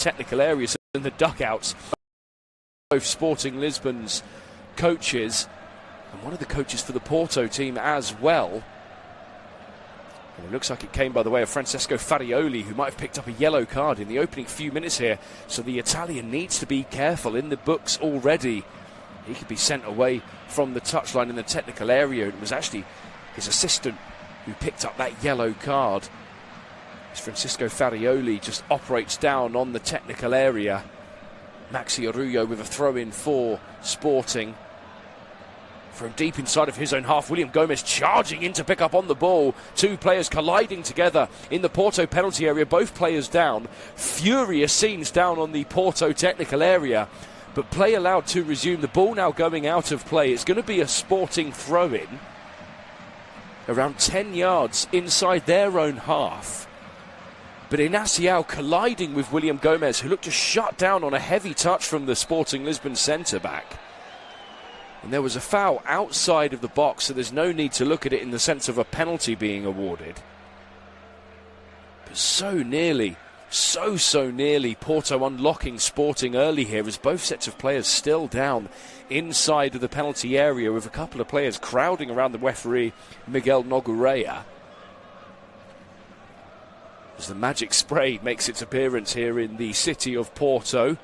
technical areas and the dugouts. Both Sporting Lisbon's coaches and one of the coaches for the Porto team as well. And it looks like it came by the way of Francesco Farioli, who might have picked up a yellow card in the opening few minutes here. So the Italian needs to be careful. In the books already, he could be sent away from the touchline in the technical area. It was actually his assistant who picked up that yellow card. As Francisco Farioli just operates down on the technical area. Maxi Arroyo with a throw-in for Sporting. From deep inside of his own half, William Gomez charging in to pick up on the ball. Two players colliding together in the Porto penalty area. Both players down. Furious scenes down on the Porto technical area. But play allowed to resume. The ball now going out of play. It's going to be a Sporting throw-in. Around 10 yards inside their own half. But Inaciao colliding with William Gomez, who looked to shut down on a heavy touch from the Sporting Lisbon centre-back. And there was a foul outside of the box, so there's no need to look at it in the sense of a penalty being awarded. But so nearly, so nearly, Porto unlocking Sporting early here as both sets of players still down inside of the penalty area with a couple of players crowding around the referee, Miguel Nogueira. As the magic spray makes its appearance here in the city of Porto.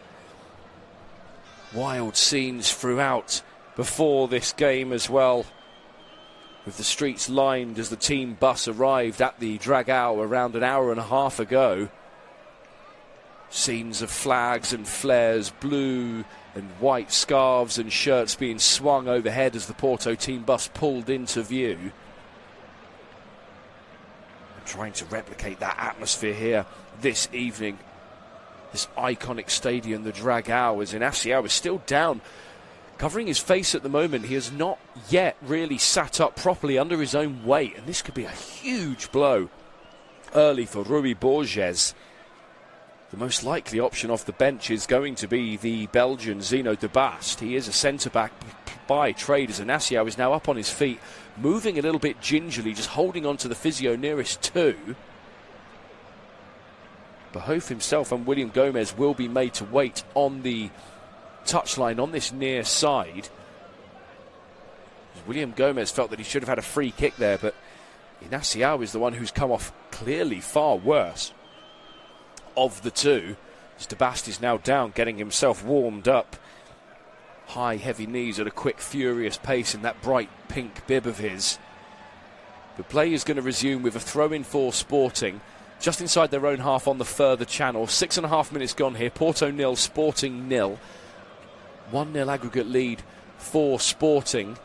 Wild scenes throughout before this game as well, with the streets lined as the team bus arrived at the Dragão around an hour and a half ago. Scenes of flags and flares, blue and white scarves and shirts being swung overhead as the Porto team bus pulled into view. And trying to replicate that atmosphere here this evening. This iconic stadium, the Dragão, as Inaciao is still down, covering his face at the moment. He has not yet really sat up properly under his own weight, and this could be a huge blow early for Rui Borges. The most likely option off the bench is going to be the Belgian Zeno de Bast. He is a centre-back by trade, as Inaciao is now up on his feet, moving a little bit gingerly, just holding on to the physio nearest to. Both himself and William Gomez will be made to wait on the touchline on this near side. William Gomez felt that he should have had a free kick there, but Inaciao is the one who's come off clearly far worse of the two. As De Bast is now down, getting himself warmed up. High, heavy knees at a quick, furious pace in that bright pink bib of his. The play is going to resume with a throw-in for Sporting, just inside their own half on the further channel. 6.5 minutes gone here. Porto 0, Sporting 0. 1-0 aggregate lead for Sporting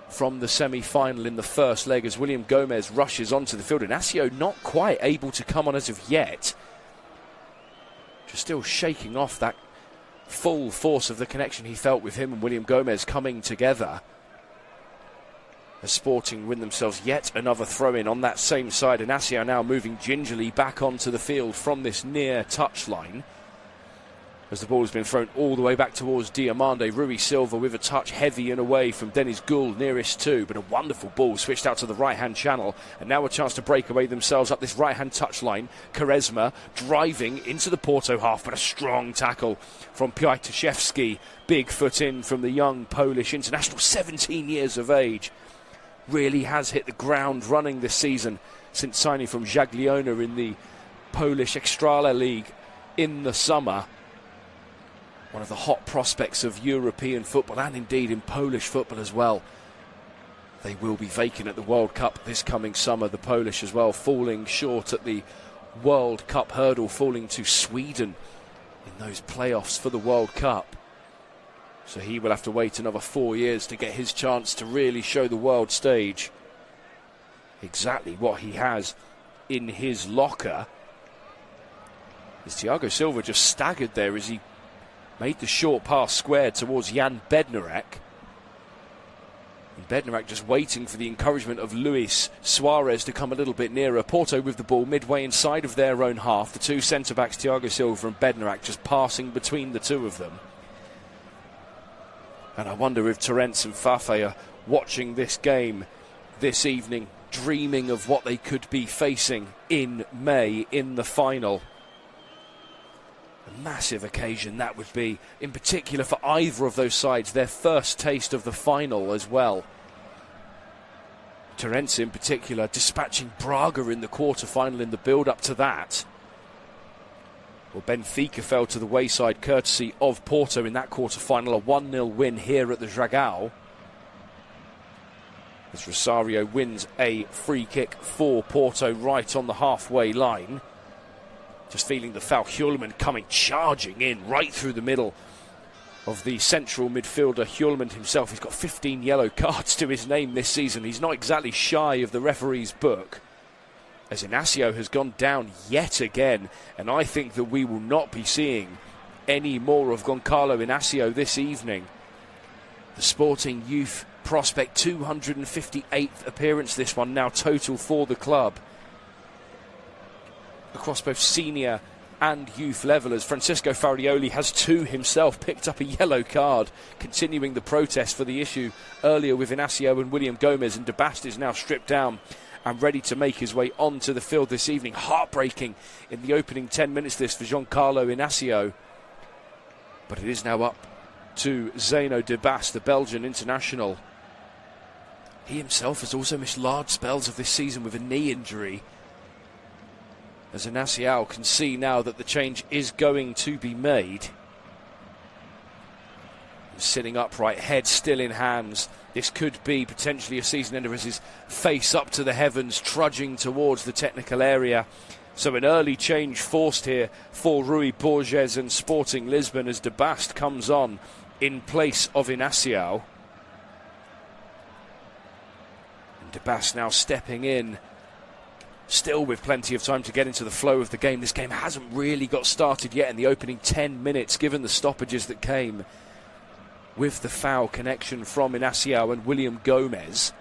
from the semi-final in the first leg as William Gomez rushes onto the field. Inaciao not quite able to come on as of yet. Just still shaking off that full force of the connection he felt with him and William Gomez coming together. As Sporting win themselves yet another throw-in on that same side. Inaciao now moving gingerly back onto the field from this near touchline. As the ball has been thrown all the way back towards Diamande. Rui Silva with a touch heavy and away from Dennis Gould nearest to, but a wonderful ball switched out to the right-hand channel, and now a chance to break away themselves up this right-hand touchline. Quaresma driving into the Porto half, but a strong tackle from Piotr. Big foot in from the young Polish international, 17 years of age. Really has hit the ground running this season since signing from Jagiellona in the Polish Ekstrala League in the summer. One of the hot prospects of European football and indeed in Polish football as well. They will be vacant at the World Cup this coming summer, the Polish as well, falling short at the World Cup hurdle, falling to Sweden in those playoffs for the World Cup. So he will have to wait another 4 years to get his chance to really show the world stage exactly what he has in his locker. As Thiago Silva just staggered there as he made the short pass squared towards Jan Bednarek. And Bednarek just waiting for the encouragement of Luis Suarez to come a little bit nearer. Porto with the ball midway inside of their own half. The two centre-backs, Thiago Silva and Bednarek, just passing between the two of them. And I wonder if Torrents and Fafe are watching this game this evening, dreaming of what they could be facing in May in the final. A massive occasion that would be, in particular for either of those sides, their first taste of the final as well. Torrents in particular dispatching Braga in the quarter-final in the build-up to that. Well, Benfica fell to the wayside courtesy of Porto in that quarter-final, a 1-0 win here at the Dragão. As Rosario wins a free kick for Porto right on the halfway line. Just feeling the foul, Hjulmand coming charging in right through the middle of the central midfielder. Hjulmand himself, he's got 15 yellow cards to his name this season. He's not exactly shy of the referee's book, as Inacio has gone down yet again, and I think that we will not be seeing any more of Goncalo Inacio this evening. The Sporting youth prospect, 258th appearance this one now total for the club, across both senior and youth level, as Francisco Farioli has two himself, picked up a yellow card, continuing the protest for the issue earlier with Inacio and William Gomez, and De Bast is now stripped down and ready to make his way onto the field this evening. Heartbreaking in the opening 10 minutes this for Giancarlo Inacio, but it is now up to Zeno De Bast, the Belgian international. He himself has also missed large spells of this season with a knee injury, as Inacio can see now that the change is going to be made. Sitting upright, head still in hands. This could be potentially a season ender, as his face up to the heavens, trudging towards the technical area. So an early change forced here for Rui Borges and Sporting Lisbon, as De Bast comes on in place of Inacio. And De Bast now stepping in, still with plenty of time to get into the flow of the game. This game hasn't really got started yet in the opening 10 minutes, given the stoppages that came with the foul connection from Inacio and William Gomez.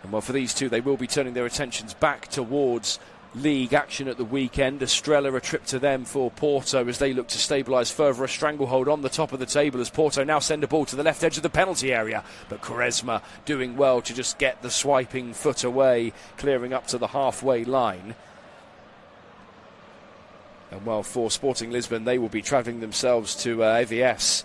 And well, for these two, they will be turning their attentions back towards league action at the weekend. Estrella, a trip to them for Porto as they look to stabilise further. A stranglehold on the top of the table as Porto now send a ball to the left edge of the penalty area, but Quaresma doing well to just get the swiping foot away, clearing up to the halfway line. And well, for Sporting Lisbon, they will be travelling themselves to AVS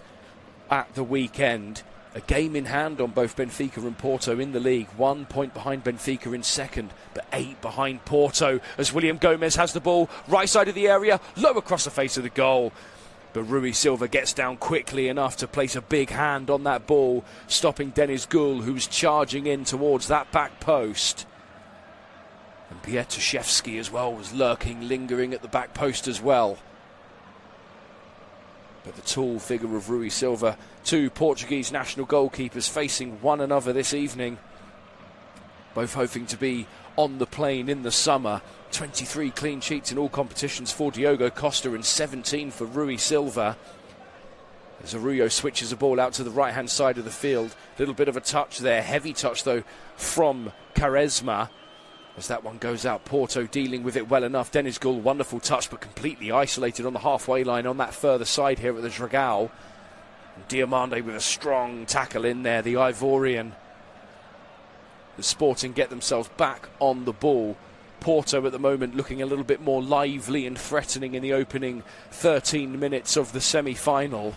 at the weekend. A game in hand on both Benfica and Porto in the league. 1 point behind Benfica in second, but 8 behind Porto, as William Gomez has the ball, right side of the area, low across the face of the goal. But Rui Silva gets down quickly enough to place a big hand on that ball, stopping Denis Gul, who's charging in towards that back post. And Pietruszewski as well was lurking, lingering at the back post as well. But the tall figure of Rui Silva, two Portuguese national goalkeepers facing one another this evening, both hoping to be on the plane in the summer. 23 clean sheets in all competitions for Diogo Costa and 17 for Rui Silva. As Arroyo switches the ball out to the right hand side of the field, little bit of a touch there, heavy touch though from Quaresma. As that one goes out, Porto dealing with it well enough. Denis Gul, wonderful touch, but completely isolated on the halfway line on that further side here at the Dragão. And Diamande with a strong tackle in there, the Ivorian. The Sporting get themselves back on the ball. Porto at the moment looking a little bit more lively and threatening in the opening 13 minutes of the semi-final.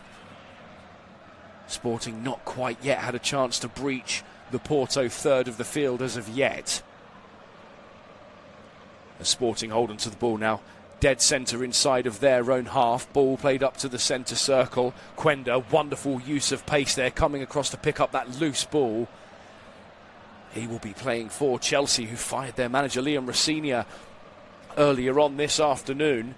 Sporting not quite yet had a chance to breach the Porto third of the field as of yet. The Sporting hold on to the ball now, dead centre inside of their own half. Ball played up to the centre circle. Quenda, wonderful use of pace there, coming across to pick up that loose ball. He will be playing for Chelsea, who fired their manager Liam Rossinha earlier on this afternoon.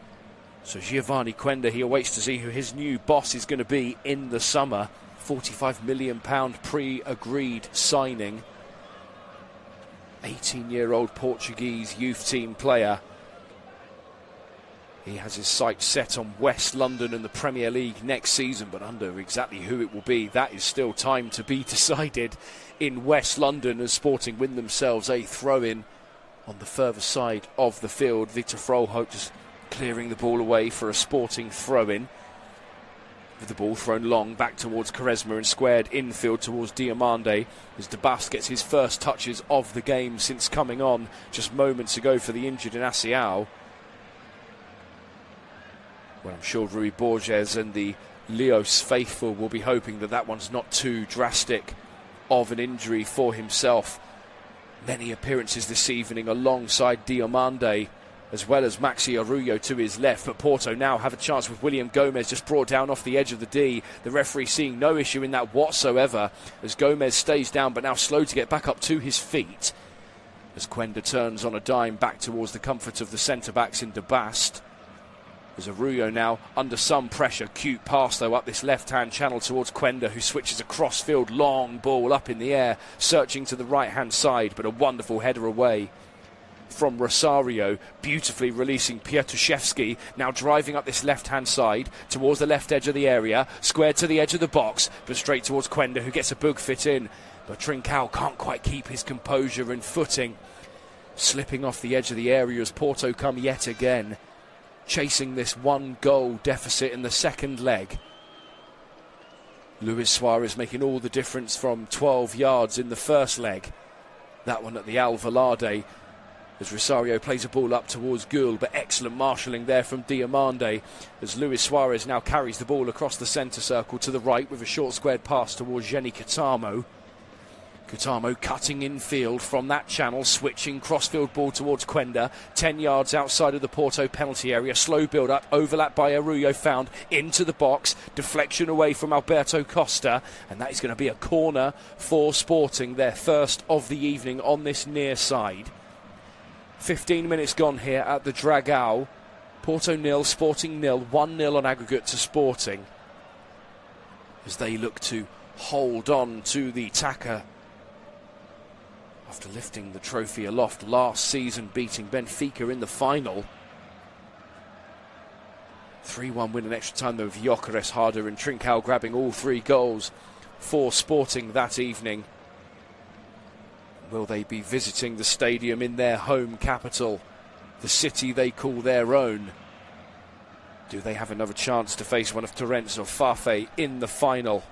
So Giovanni Quenda, he awaits to see who his new boss is going to be in the summer. £45 million pre-agreed signing. 18-year-old Portuguese youth team player. He has his sights set on West London and the Premier League next season, but under exactly who it will be, that is still time to be decided in West London, as Sporting win themselves a throw-in on the further side of the field. Victor Froholt just clearing the ball away for a Sporting throw-in. With the ball thrown long back towards Quaresma and squared infield towards Diamande, as De Bast gets his first touches of the game since coming on just moments ago for the injured Inacio. Well, I'm sure Rui Borges and the Leos faithful will be hoping that that one's not too drastic of an injury for himself. Many appearances this evening alongside Diomande, as well as Maxi Arroyo to his left. But Porto now have a chance with William Gomez just brought down off the edge of the D. The referee seeing no issue in that whatsoever as Gomez stays down but now slow to get back up to his feet. As Quenda turns on a dime back towards the comfort of the centre-backs in De Bast. As Arroyo now under some pressure. Cute pass though up this left-hand channel towards Quenda, who switches across field. Long ball up in the air, searching to the right-hand side, but a wonderful header away from Rosario, beautifully releasing Piatuszewski, now driving up this left-hand side towards the left edge of the area, squared to the edge of the box, but straight towards Quenda, who gets a bug fit in. But Trincao can't quite keep his composure and footing, slipping off the edge of the area as Porto come yet again, chasing this 1-goal deficit in the second leg. Luis Suarez making all the difference from 12 yards in the first leg. That one at the Alvalade, as Rosario plays a ball up towards Gould, but excellent marshalling there from Diomande as Luis Suarez now carries the ball across the centre circle to the right with a short squared pass towards Jenny Catamo. Catamo cutting infield from that channel, switching crossfield ball towards Quenda, 10 yards outside of the Porto penalty area. Slow build up, overlap by Arroyo, found into the box, deflection away from Alberto Costa, and that is going to be a corner for Sporting, their first of the evening on this near side. 15 minutes gone here at the Dragao. Porto 0, Sporting 0, 1-0 on aggregate to Sporting, as they look to hold on to the Taça after lifting the trophy aloft last season, beating Benfica in the final. 3-1 win in extra time though, with Gyökeres, Harder and Trincao grabbing all 3 goals for Sporting that evening. Will they be visiting the stadium in their home capital, the city they call their own? Do they have another chance to face one of Torrents or Fafe in the final?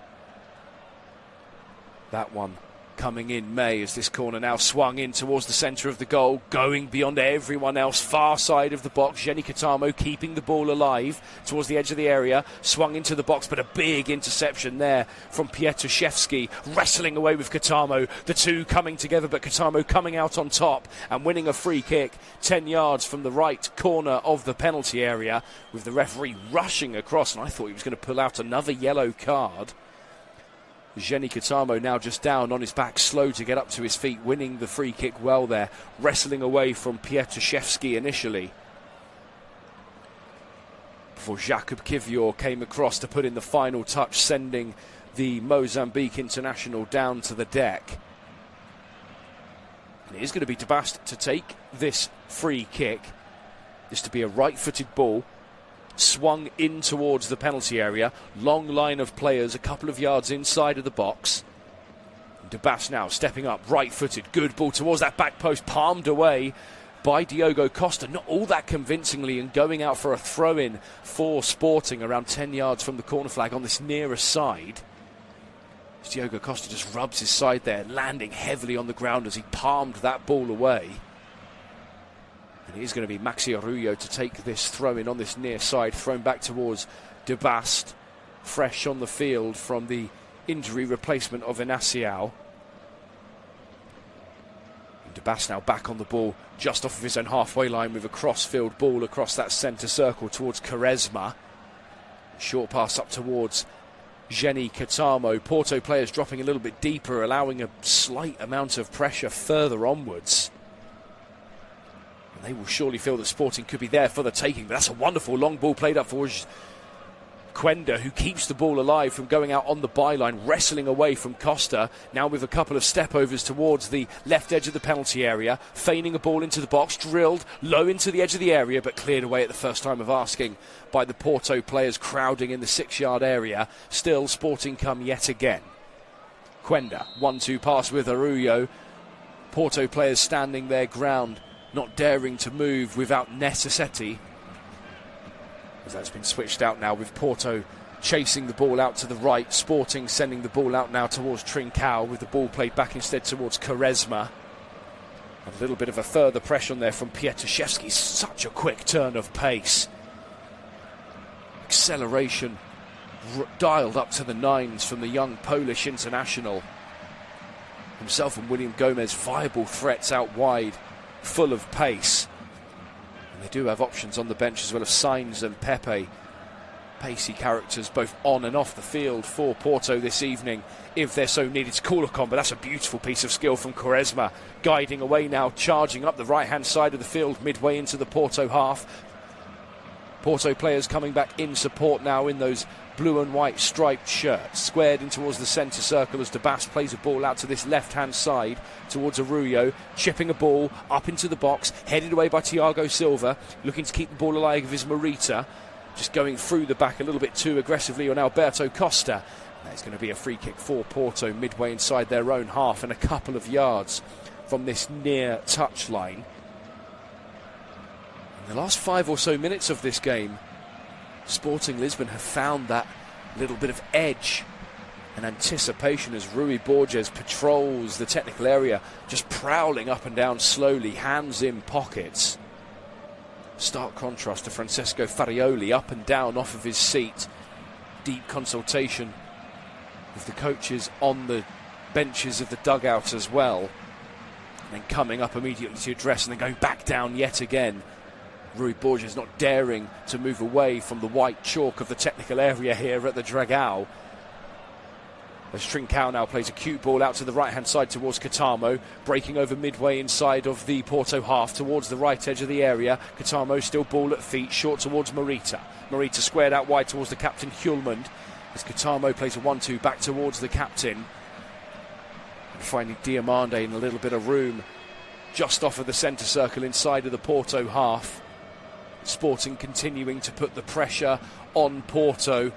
That one coming in May as this corner now swung in towards the centre of the goal, going beyond everyone else, far side of the box. Jenny Catamo keeping the ball alive towards the edge of the area, swung into the box, but a big interception there from Piatuszewski, wrestling away with Catamo, the two coming together, but Catamo coming out on top and winning a free kick 10 yards from the right corner of the penalty area, with the referee rushing across, and I thought he was going to pull out another yellow card. Jenny Catamo now just down on his back, slow to get up to his feet, winning the free kick well there, wrestling away from Piatuszewski initially, before Jakub Kiwior came across to put in the final touch, sending the Mozambique international down to the deck. And it is going to be De Bast to take this free kick. This to be a right-footed ball, swung in towards the penalty area, long line of players a couple of yards inside of the box. De Bast now stepping up, right-footed, good ball towards that back post, palmed away by Diogo Costa, not all that convincingly, and going out for a throw-in for Sporting around 10 yards from the corner flag on this nearer side. As Diogo Costa just rubs his side there, landing heavily on the ground as he palmed that ball away. And it is going to be Maxi Arroyo to take this throw-in on this near side, thrown back towards De Bast, fresh on the field from the injury replacement of Inaciao. De Bast now back on the ball, just off of his own halfway line with a cross-field ball across that centre circle towards Quaresma. Short pass up towards Jenny Catamo. Porto players dropping a little bit deeper, allowing a slight amount of pressure further onwards. They will surely feel that Sporting could be there for the taking, but that's a wonderful long ball played up for Quenda, who keeps the ball alive from going out on the byline, wrestling away from Costa, now with a couple of step-overs towards the left edge of the penalty area, feigning a ball into the box, drilled low into the edge of the area, but cleared away at the first time of asking by the Porto players crowding in the 6-yard area. Still, Sporting come yet again. Quenda, 1-2 pass with Arroyo. Porto players standing their ground, not daring to move without necessity, as that's been switched out now with Porto chasing the ball out to the right. Sporting sending the ball out now towards Trincao, with the ball played back instead towards Quaresma. A little bit of a further pressure on there from Piatuszewski. Such a quick turn of pace. acceleration dialed up to the nines from the young Polish international. Himself and William Gomez, viable threats out wide, full of pace. And they do have options on the bench as well of Sainz and Pepe. Pacey characters both on and off the field for Porto this evening, if they're so needed to call a con. But that's a beautiful piece of skill from Quaresma, guiding away now, charging up the right-hand side of the field, midway into the Porto half. Porto players coming back in support now in those blue and white striped shirts, squared in towards the centre circle as De Bast plays a ball out to this left-hand side towards Arroyo, chipping a ball up into the box, headed away by Thiago Silva, looking to keep the ball alive is Morita, just going through the back a little bit too aggressively on Alberto Costa. There's going to be a free kick for Porto midway inside their own half and a couple of yards from this near touchline. In the last 5 or so minutes of this game, Sporting Lisbon have found that little bit of edge and anticipation as Rui Borges patrols the technical area, just prowling up and down slowly, hands in pockets. Stark contrast to Francesco Farioli, up and down off of his seat. Deep consultation with the coaches on the benches of the dugout as well. And then coming up immediately to address and then going back down yet again. Rui Borges not daring to move away from the white chalk of the technical area here at the Dragao. As Trincao now plays a cute ball out to the right-hand side towards Catamo, breaking over midway inside of the Porto half towards the right edge of the area. Catamo still ball at feet, short towards Morita. Morita squared out wide towards the captain Hjulmand, as Catamo plays a 1-2 back towards the captain. And finding Diamande in a little bit of room just off of the centre circle inside of the Porto half. Sporting continuing to put the pressure on Porto,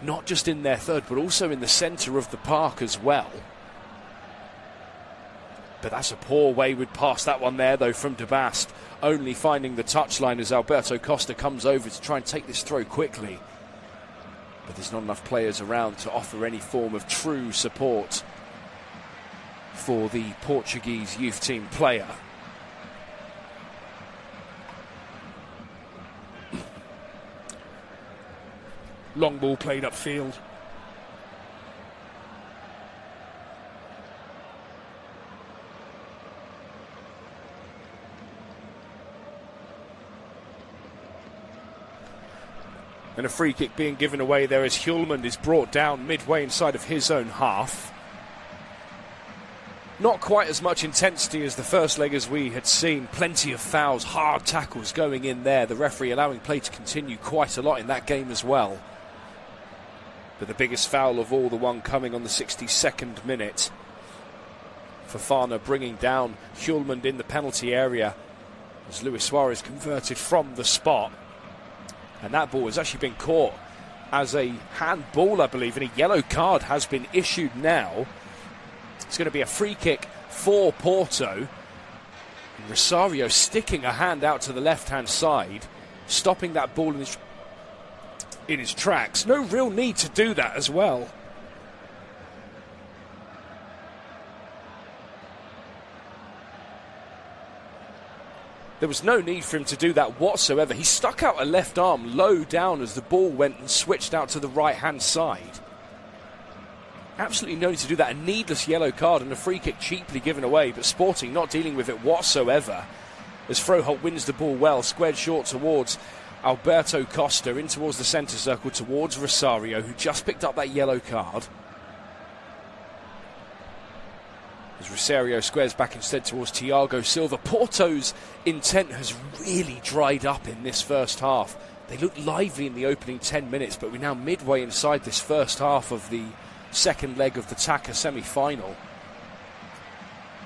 not just in their third but also in the centre of the park as well. But that's a poor wayward pass, that one there though from De Bast, only finding the touchline as Alberto Costa comes over to try and take this throw quickly. But there's not enough players around to offer any form of true support for the Portuguese youth team player. Long ball played upfield. And a free kick being given away there as Hjulmand is brought down midway inside of his own half. Not quite as much intensity as the first leg as we had seen. Plenty of fouls, hard tackles going in there. The referee allowing play to continue quite a lot in that game as well. But the biggest foul of all, the one coming on the 62nd minute. Fofana bringing down Hjulmand in the penalty area as Luis Suarez converted from the spot. And that ball has actually been caught as a handball, I believe, and a yellow card has been issued now. It's going to be a free kick for Porto. And Rosario sticking a hand out to the left-hand side, stopping that ball in his tracks. No real need to do that as well. There was no need for him to do that whatsoever. He stuck out a left arm low down as the ball went and switched out to the right-hand side. Absolutely no need to do that. A needless yellow card and a free kick cheaply given away, but Sporting not dealing with it whatsoever. As Froholt wins the ball well, squared short towards Alberto Costa, in towards the centre circle towards Rosario, who just picked up that yellow card. As Rosario squares back instead towards Thiago Silva. Porto's intent has really dried up in this first half. They looked lively in the opening 10 minutes, but we're now midway inside this first half of the second leg of the Taça semi-final.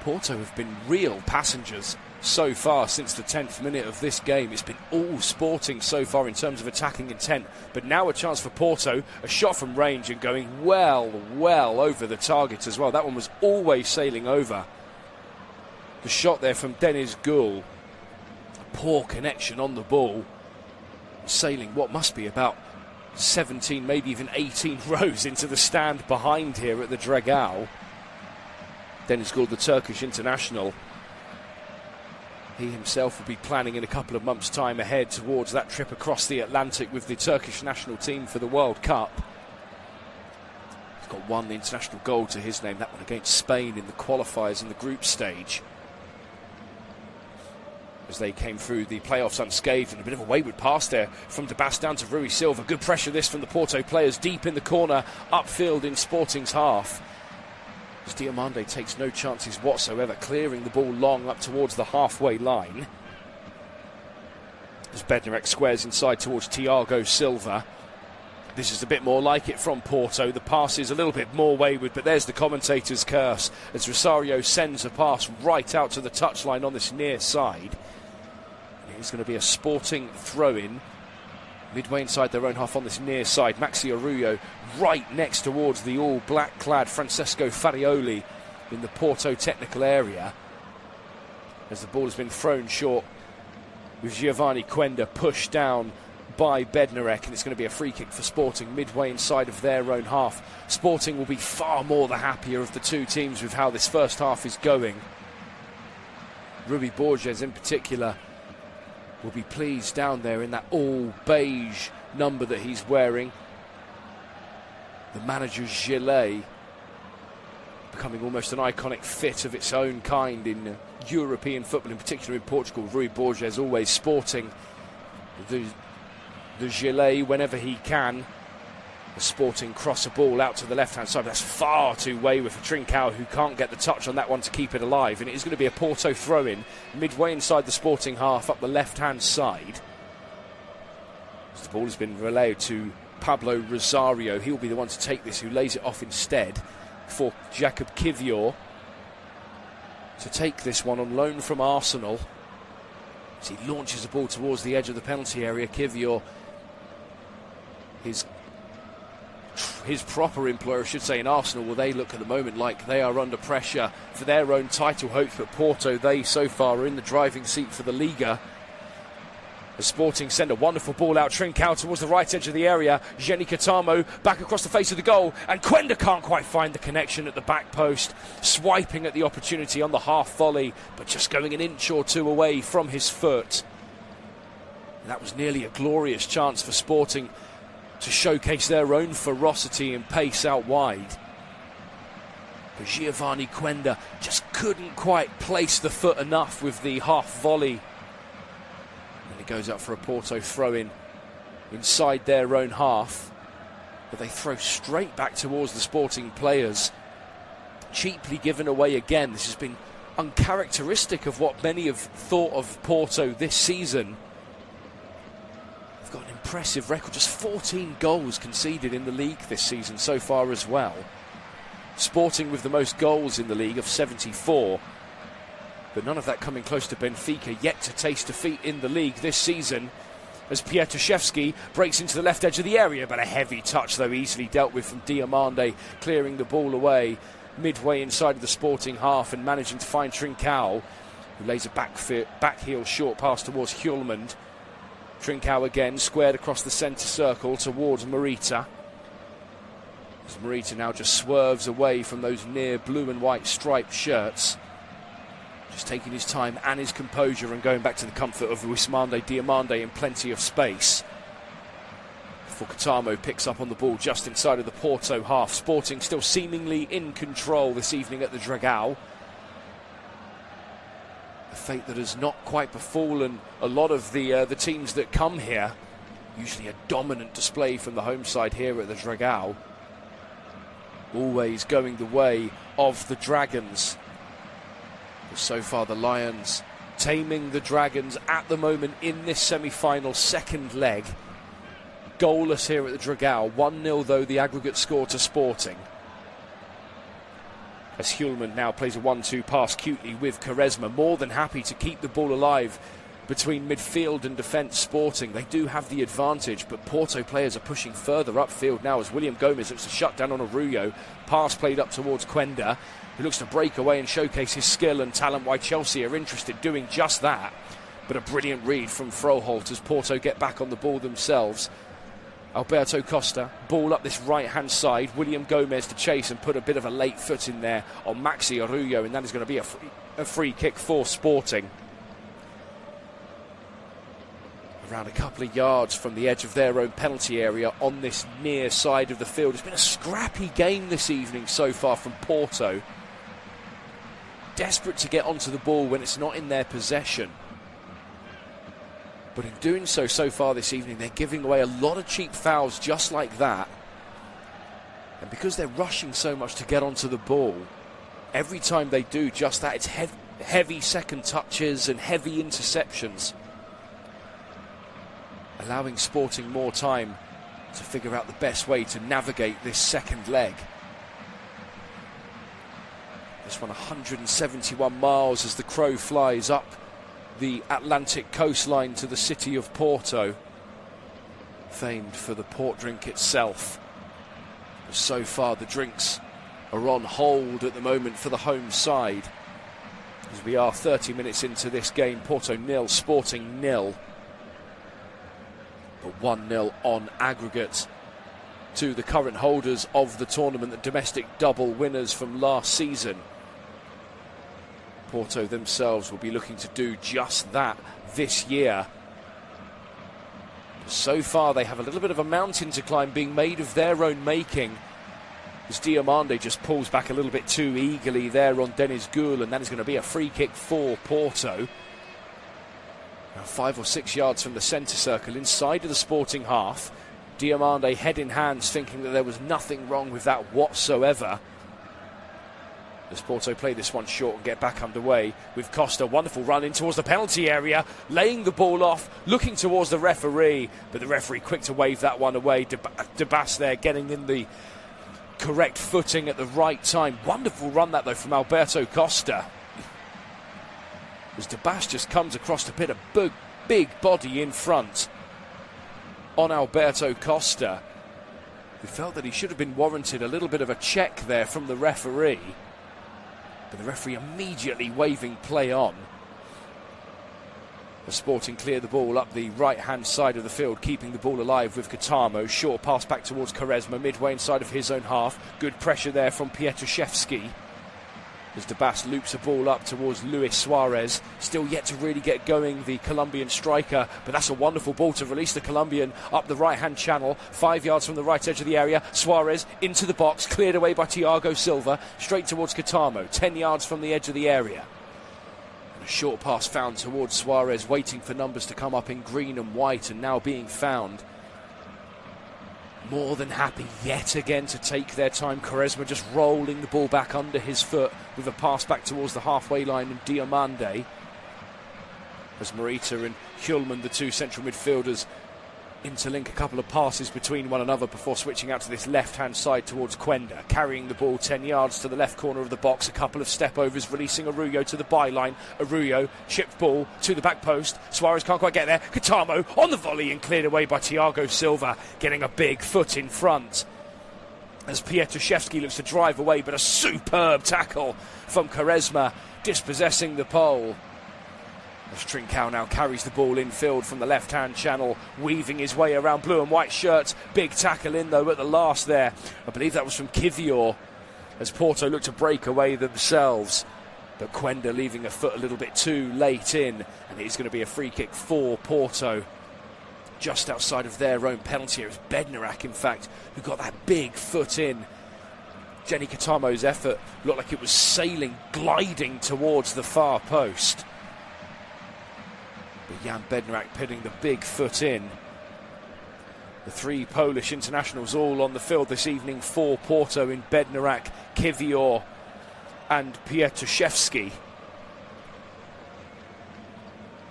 Porto have been real passengers so far since the 10th minute of this game. It's been all Sporting so far in terms of attacking intent, but now a chance for Porto, a shot from range and going well over the target as well. That one was always sailing over. The shot there from Deniz Gül, a poor connection on the ball, sailing what must be about 17, maybe even 18 rows into the stand behind here at the Dragao. Deniz Gül, the Turkish international, He himself will be planning in a couple of months' time ahead towards that trip across the Atlantic with the Turkish national team for the World Cup. He's got one international goal to his name, that one against Spain in the qualifiers in the group stage, as they came through the playoffs unscathed. And a bit of a wayward pass there from De Bast down to Rui Silva. Good pressure this from the Porto players deep in the corner, upfield in Sporting's half, as Diomande takes no chances whatsoever, clearing the ball long up towards the halfway line. As Bednarek squares inside towards Thiago Silva. This is a bit more like it from Porto. The pass is a little bit more wayward, but there's the commentator's curse as Rosario sends a pass right out to the touchline on this near side. And it's going to be a Sporting throw-in midway inside their own half on this near side. Maxi Arroyo right next towards the all-black clad Francesco Farioli in the Porto technical area, as the ball has been thrown short with Giovanni Quenda pushed down by Bednarek, and it's going to be a free kick for Sporting midway inside of their own half. Sporting will be far more the happier of the two teams with how this first half is going. Rui Borges in particular will be pleased down there in that all beige number that he's wearing. The manager's gilet becoming almost an iconic fit of its own kind in European football, in particular in Portugal. Rui Borges always sporting the gilet whenever he can. The Sporting cross a ball out to the left-hand side. That's far too wayward for Trincao, who can't get the touch on that one to keep it alive. And it is going to be a Porto throw-in midway inside the Sporting half up the left-hand side. As the ball has been relayed to Pablo Rosario. He'll be the one to take this, who lays it off instead for Jakub Kiwior to take this one on loan from Arsenal. As he launches the ball towards the edge of the penalty area, Kiwior, his proper employer, I should say, in Arsenal, well, they look at the moment like they are under pressure for their own title hopes, but Porto, they so far are in the driving seat for the Liga. The Sporting send a wonderful ball out, Trincao towards the right edge of the area, Jenny Katamo back across the face of the goal, and Quenda can't quite find the connection at the back post, swiping at the opportunity on the half volley, but just going an inch or two away from his foot. And that was nearly a glorious chance for Sporting to showcase their own ferocity and pace out wide. But Giovanni Quenda just couldn't quite place the foot enough with the half volley. And it goes up for a Porto throw-in inside their own half. But they throw straight back towards the Sporting players. Cheaply given away again. This has been uncharacteristic of what many have thought of Porto this season. Got an impressive record, just 14 goals conceded in the league this season so far as well. Sporting with the most goals in the league of 74, but none of that coming close to Benfica, yet to taste defeat in the league this season, as Pietruszewski breaks into the left edge of the area, but a heavy touch though easily dealt with from Diomande, clearing the ball away midway inside of the Sporting half and managing to find Trincao, who lays a back heel short pass towards Hjulmand. Trincao again, squared across the centre circle towards Morita. As Morita now just swerves away from those near blue and white striped shirts. Just taking his time and his composure and going back to the comfort of Ousmane Diomande in plenty of space. Katamo picks up on the ball just inside of the Porto half. Sporting still seemingly in control this evening at the Dragao. Fate that has not quite befallen a lot of the teams that come here. Usually a dominant display from the home side here at the Dragao. Always going the way of the Dragons. But so far the Lions taming the Dragons at the moment in this semi-final second leg. Goalless here at the Dragao. 1-0 though the aggregate score to Sporting. As Hjulmand now plays a 1-2 pass cutely with Quaresma, more than happy to keep the ball alive between midfield and defence. Sporting, they do have the advantage, but Porto players are pushing further upfield now as William Gomez looks to shut down on Arroyo. Pass played up towards Quenda, who looks to break away and showcase his skill and talent. Why Chelsea are interested doing just that. But a brilliant read from Froholt as Porto get back on the ball themselves. Alberto Costa, ball up this right-hand side. William Gomez to chase and put a bit of a late foot in there on Maxi Arroyo, and that is going to be a free kick for Sporting. around a couple of yards from the edge of their own penalty area on this near side of the field. It's been a scrappy game this evening so far from Porto. Desperate to get onto the ball when it's not in their possession. But in doing so far this evening, they're giving away a lot of cheap fouls just like that. And because they're rushing so much to get onto the ball, every time they do just that, it's heavy second touches and heavy interceptions, allowing Sporting more time to figure out the best way to navigate this second leg. This one 171 miles as the crow flies up the Atlantic coastline to the city of Porto, famed for the port drink itself. But so far the drinks are on hold at the moment for the home side, as we are 30 minutes into this game. Porto 0, Sporting 0, but 1-0 on aggregate to the current holders of the tournament, the domestic double winners from last season. Porto themselves will be looking to do just that this year. So far they have a little bit of a mountain to climb being made of their own making, as Diomande just pulls back a little bit too eagerly there on Deniz Gül, and that is going to be a free kick for Porto. Now 5 or 6 yards from the centre circle inside of the Sporting half. Diomande head in hands, thinking that there was nothing wrong with that whatsoever. As Porto play this one short and get back underway with Costa. Wonderful run in towards the penalty area, laying the ball off, looking towards the referee, but the referee quick to wave that one away. Debas there getting in the correct footing at the right time. Wonderful run that though from Alberto Costa, as Debas just comes across to put a big body in front on Alberto Costa, who felt that he should have been warranted a little bit of a check there from the referee. But the referee immediately waving play on. The Sporting clear the ball up the right-hand side of the field, keeping the ball alive with Katamo. Short pass back towards Quaresma, midway inside of his own half. Good pressure there from Pietraszewski, as Debas loops a ball up towards Luis Suarez. Still yet to really get going, the Colombian striker, but that's a wonderful ball to release the Colombian up the right-hand channel, 5 yards from the right edge of the area. Suarez into the box, cleared away by Thiago Silva, straight towards Katamo, 10 yards from the edge of the area. And a short pass found towards Suarez, waiting for numbers to come up in green and white, and now being found. More than happy yet again to take their time. Quaresma just rolling the ball back under his foot with a pass back towards the halfway line, and Diomande, as Morita and Hjulman, the two central midfielders, interlink a couple of passes between one another before switching out to this left-hand side towards Quenda, carrying the ball 10 yards to the left corner of the box. A couple of step-overs, releasing Arroyo to the byline. Arroyo, chipped ball to the back post. Suarez can't quite get there. Katamo on the volley and cleared away by Thiago Silva, getting a big foot in front, as Pietraszewski looks to drive away, but a superb tackle from Quaresma, dispossessing the pole. As Trincao now carries the ball infield from the left-hand channel, weaving his way around blue and white shirts. Big tackle in though at the last there. I believe that was from Kivior, as Porto look to break away themselves. But Quenda leaving a foot a little bit too late in, and it's going to be a free kick for Porto, just outside of their own penalty area. It was Bednarak, in fact, who got that big foot in. Jenny Katamo's effort looked like it was sailing, gliding towards the far post. But Jan Bednarak putting the big foot in. The three Polish internationals all on the field this evening for Porto in Bednarak, Kivior and Pietraszewski.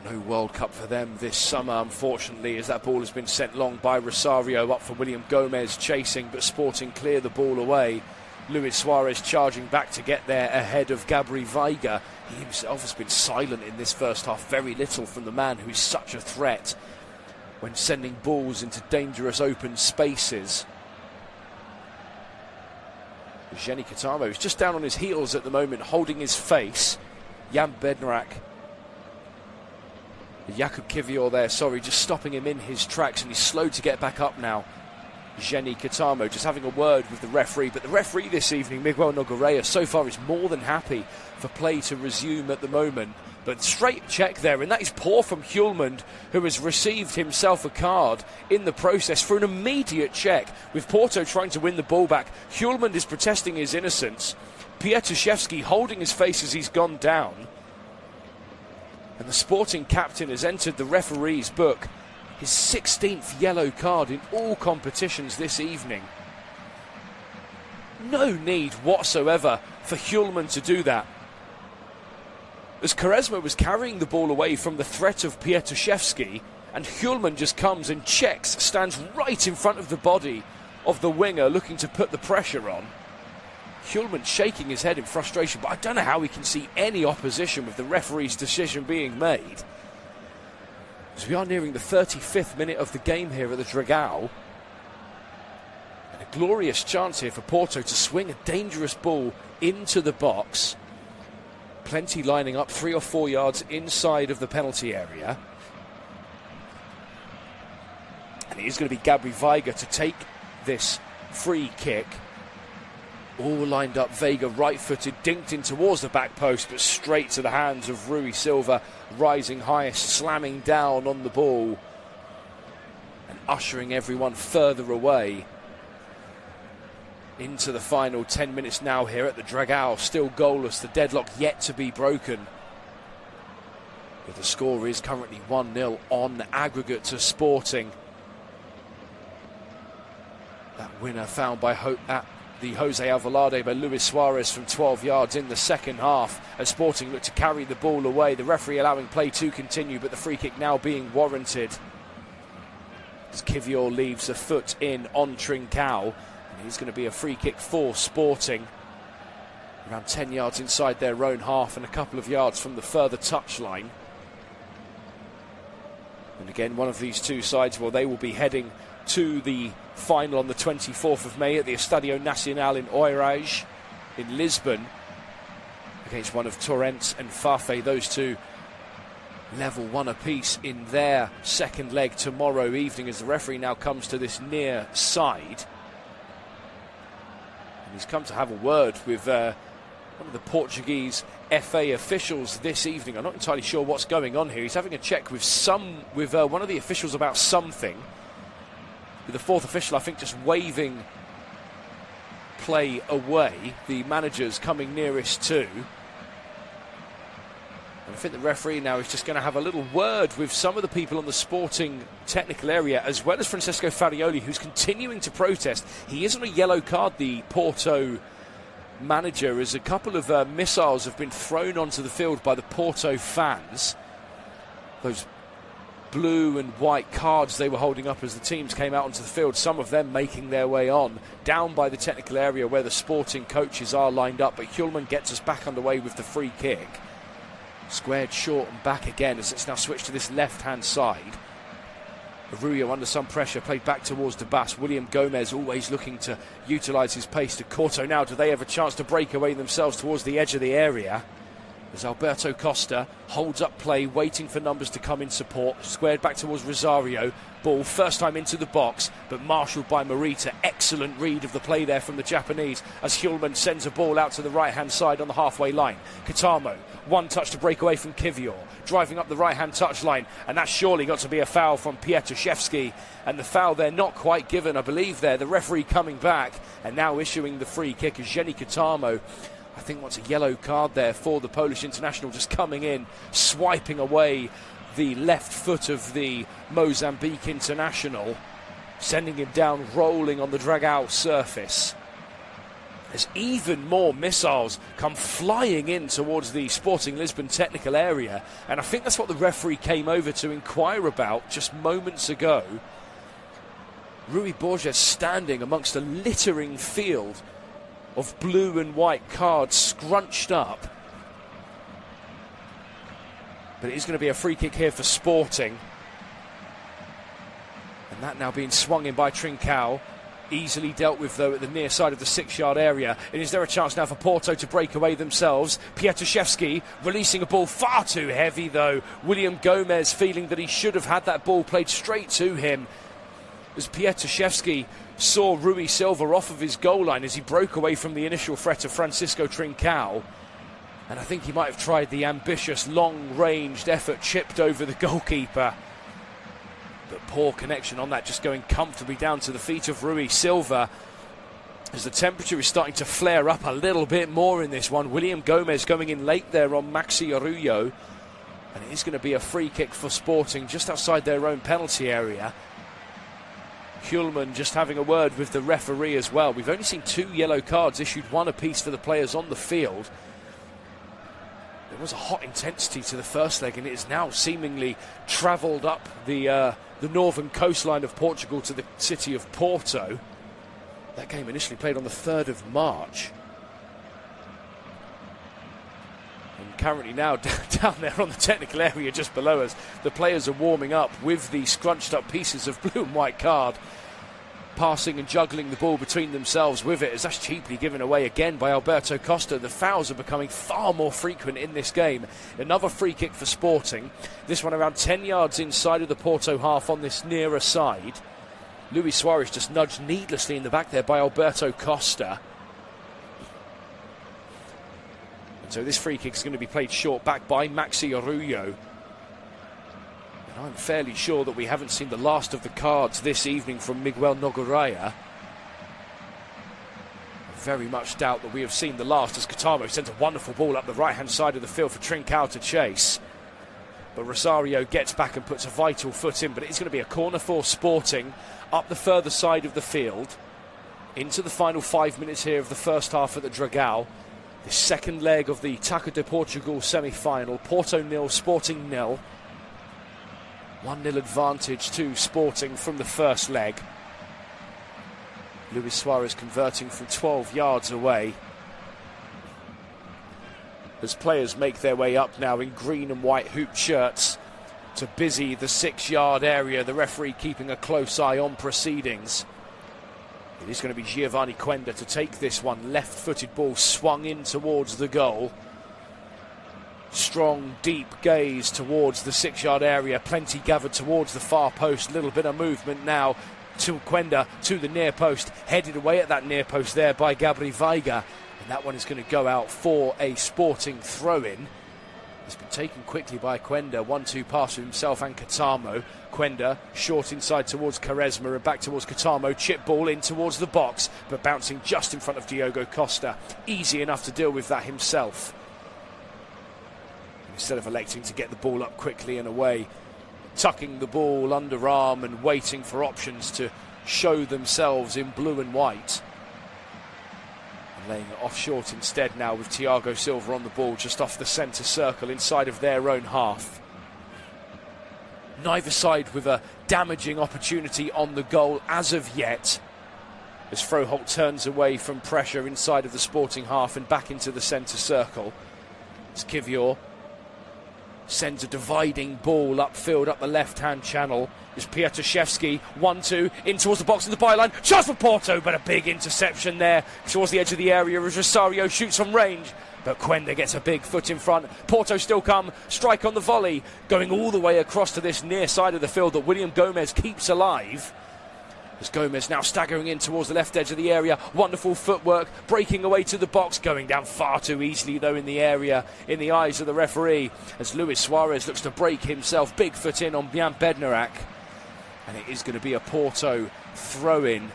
No World Cup for them this summer, unfortunately, as that ball has been sent long by Rosario, up for William Gomez chasing, but Sporting clear the ball away. Luis Suarez charging back to get there ahead of Gabri Veiga. He himself has been silent in this first half. Very little from the man who is such a threat when sending balls into dangerous open spaces. Jenny Katamo is just down on his heels at the moment, holding his face. Jan Bednarak, Jakub Kivior there, just stopping him in his tracks, and he's slow to get back up now. Jenny Katamo just having a word with the referee, but the referee this evening, Miguel Nogueira, so far is more than happy for play to resume at the moment. But straight check there, and that is poor from Hjulmand, who has received himself a card in the process for an immediate check. With Porto trying to win the ball back, Hjulmand is protesting his innocence. Pietruszewski holding his face as he's gone down. And the Sporting captain has entered the referee's book. His 16th yellow card in all competitions this evening. No need whatsoever for Hjulmand to do that. As Quaresma was carrying the ball away from the threat of Pietruszewski, and Hjulmand just comes and checks, stands right in front of the body of the winger looking to put the pressure on. Hjulmand shaking his head in frustration, but I don't know how he can see any opposition with the referee's decision being made. As we are nearing the 35th minute of the game here at the Dragão. And a glorious chance here for Porto to swing a dangerous ball into the box. Plenty lining up 3 or 4 yards inside of the penalty area. And it is going to be Gabri Veiga to take this free kick. All lined up, Veiga right-footed, dinked in towards the back post, but straight to the hands of Rui Silva, rising highest, slamming down on the ball and ushering everyone further away into the final 10 minutes now here at the Dragão. Still goalless, the deadlock yet to be broken. But the score is currently 1-0 on aggregate to Sporting. That winner found by the Jose Alvalade by Luis Suarez from 12 yards in the second half as Sporting look to carry the ball away. The referee allowing play to continue, but the free kick now being warranted as Kivior leaves a foot in on Trincao. He's going to be a free kick for Sporting. Around 10 yards inside their own half and a couple of yards from the further touchline. And again, one of these two sides, well, they will be heading to the final on the 24th of May at the Estadio Nacional in Oeiras in Lisbon against one of Torrents and Fafe. Those two level one apiece in their second leg tomorrow evening as the referee now comes to this near side. And he's come to have a word with one of the Portuguese FA officials this evening. I'm not entirely sure what's going on here. He's having a check with one of the officials about something. With the fourth official, I think, just waving play away. The manager's coming nearest to. And I think the referee now is just going to have a little word with some of the people on the Sporting technical area, as well as Francesco Farioli, who's continuing to protest. He is on a yellow card, the Porto manager, as a couple of missiles have been thrown onto the field by the Porto fans. Those blue and white cards they were holding up as the teams came out onto the field, some of them making their way on down by the technical area where the Sporting coaches are lined up. But Hjulmand gets us back underway with the free kick. Squared short and back again as it's now switched to this left-hand side. Arroyo under some pressure, played back towards Debas. William Gomez always looking to utilise his pace to Corto. Now, do they have a chance to break away themselves towards the edge of the area? As Alberto Costa holds up play, waiting for numbers to come in support. Squared back towards Rosario. Ball first time into the box, but marshalled by Morita. Excellent read of the play there from the Japanese as Hjulmand sends a ball out to the right-hand side on the halfway line. Katamo, one touch to break away from Kivior, driving up the right-hand touchline, and that's surely got to be a foul from Pietruszewski. And the foul there not quite given, I believe there. The referee coming back and now issuing the free kick as Jenny Katamo, I think, wants a yellow card there for the Polish international, just coming in, swiping away the left foot of the Mozambique international, sending him down, rolling on the Dragão surface. As even more missiles come flying in towards the Sporting Lisbon technical area, and I think that's what the referee came over to inquire about just moments ago. Rui Borges standing amongst a littering field of blue and white cards scrunched up. But it is going to be a free kick here for Sporting. And that now being swung in by Trincao. Easily dealt with, though, at the near side of the 6-yard area. And is there a chance now for Porto to break away themselves? Pietruszewski releasing a ball far too heavy, though. William Gomez feeling that he should have had that ball played straight to him, as Pietruszewski saw Rui Silva off of his goal line as he broke away from the initial threat of Francisco Trincao. And I think he might have tried the ambitious, long-ranged effort, chipped over the goalkeeper. But poor connection on that, just going comfortably down to the feet of Rui Silva. As the temperature is starting to flare up a little bit more in this one. William Gomez going in late there on Maxi Arroyo. And it is going to be a free kick for Sporting just outside their own penalty area. Hjulman just having a word with the referee as well. We've only seen 2 yellow cards issued, 1 apiece for the players on the field. There was a hot intensity to the first leg, and it has now seemingly travelled up the northern coastline of Portugal to the city of Porto. That game initially played on the 3rd of March. And currently now down there on the technical area just below us, the players are warming up with the scrunched up pieces of blue and white card, passing and juggling the ball between themselves with it, as that's cheaply given away again by Alberto Costa. The fouls are becoming far more frequent in this game. Another free kick for Sporting, this one around 10 yards inside of the Porto half on this nearer side. Luis Suarez just nudged needlessly in the back there by Alberto Costa. And so this free kick is going to be played short back by Maxi Arroyo. I'm fairly sure that we haven't seen the last of the cards this evening from Miguel Nogueira. I very much doubt that we have seen the last, as Catamo sends a wonderful ball up the right-hand side of the field for Trincao to chase. But Rosario gets back and puts a vital foot in, but it's going to be a corner for Sporting up the further side of the field into the final 5 minutes here of the first half at the Dragao. The second leg of the Taça de Portugal semi-final. Porto 0, Sporting 0. 1-0 advantage to Sporting from the first leg. Luis Suarez converting from 12 yards away. As players make their way up now in green and white hooped shirts to busy the 6-yard area, the referee keeping a close eye on proceedings. It is going to be Giovanni Quenda to take this one. Left-footed ball swung in towards the goal. Strong, deep gaze towards the 6-yard area. Plenty gathered towards the far post. Little bit of movement now to Quenda, to the near post. Headed away at that near post there by Gabri Veiga. And that one is going to go out for a Sporting throw-in. It's been taken quickly by Quenda. 1-2 pass with himself and Catamo. Quenda short inside towards Quaresma and back towards Catamo. Chip ball in towards the box, but bouncing just in front of Diogo Costa. Easy enough to deal with that himself. Instead of electing to get the ball up quickly and away, tucking the ball underarm and waiting for options to show themselves in blue and white. And laying it off short instead now with Thiago Silva on the ball just off the centre circle inside of their own half. Neither side with a damaging opportunity on the goal as of yet, as Froholt turns away from pressure inside of the Sporting half and back into the centre circle. It's Kivior sends a dividing ball upfield up the left-hand channel. Is Piatuszewski, 1-2, in towards the box in the byline. Chance for Porto, but a big interception there towards the edge of the area as Rosario shoots from range. But Quenda gets a big foot in front. Porto still come, strike on the volley, going all the way across to this near side of the field that William Gomez keeps alive. As Gomez now staggering in towards the left edge of the area. Wonderful footwork, breaking away to the box, going down far too easily though in the area, in the eyes of the referee, as Luis Suarez looks to break himself. Big foot in on Jan Bednarak. And it is going to be a Porto throw-in.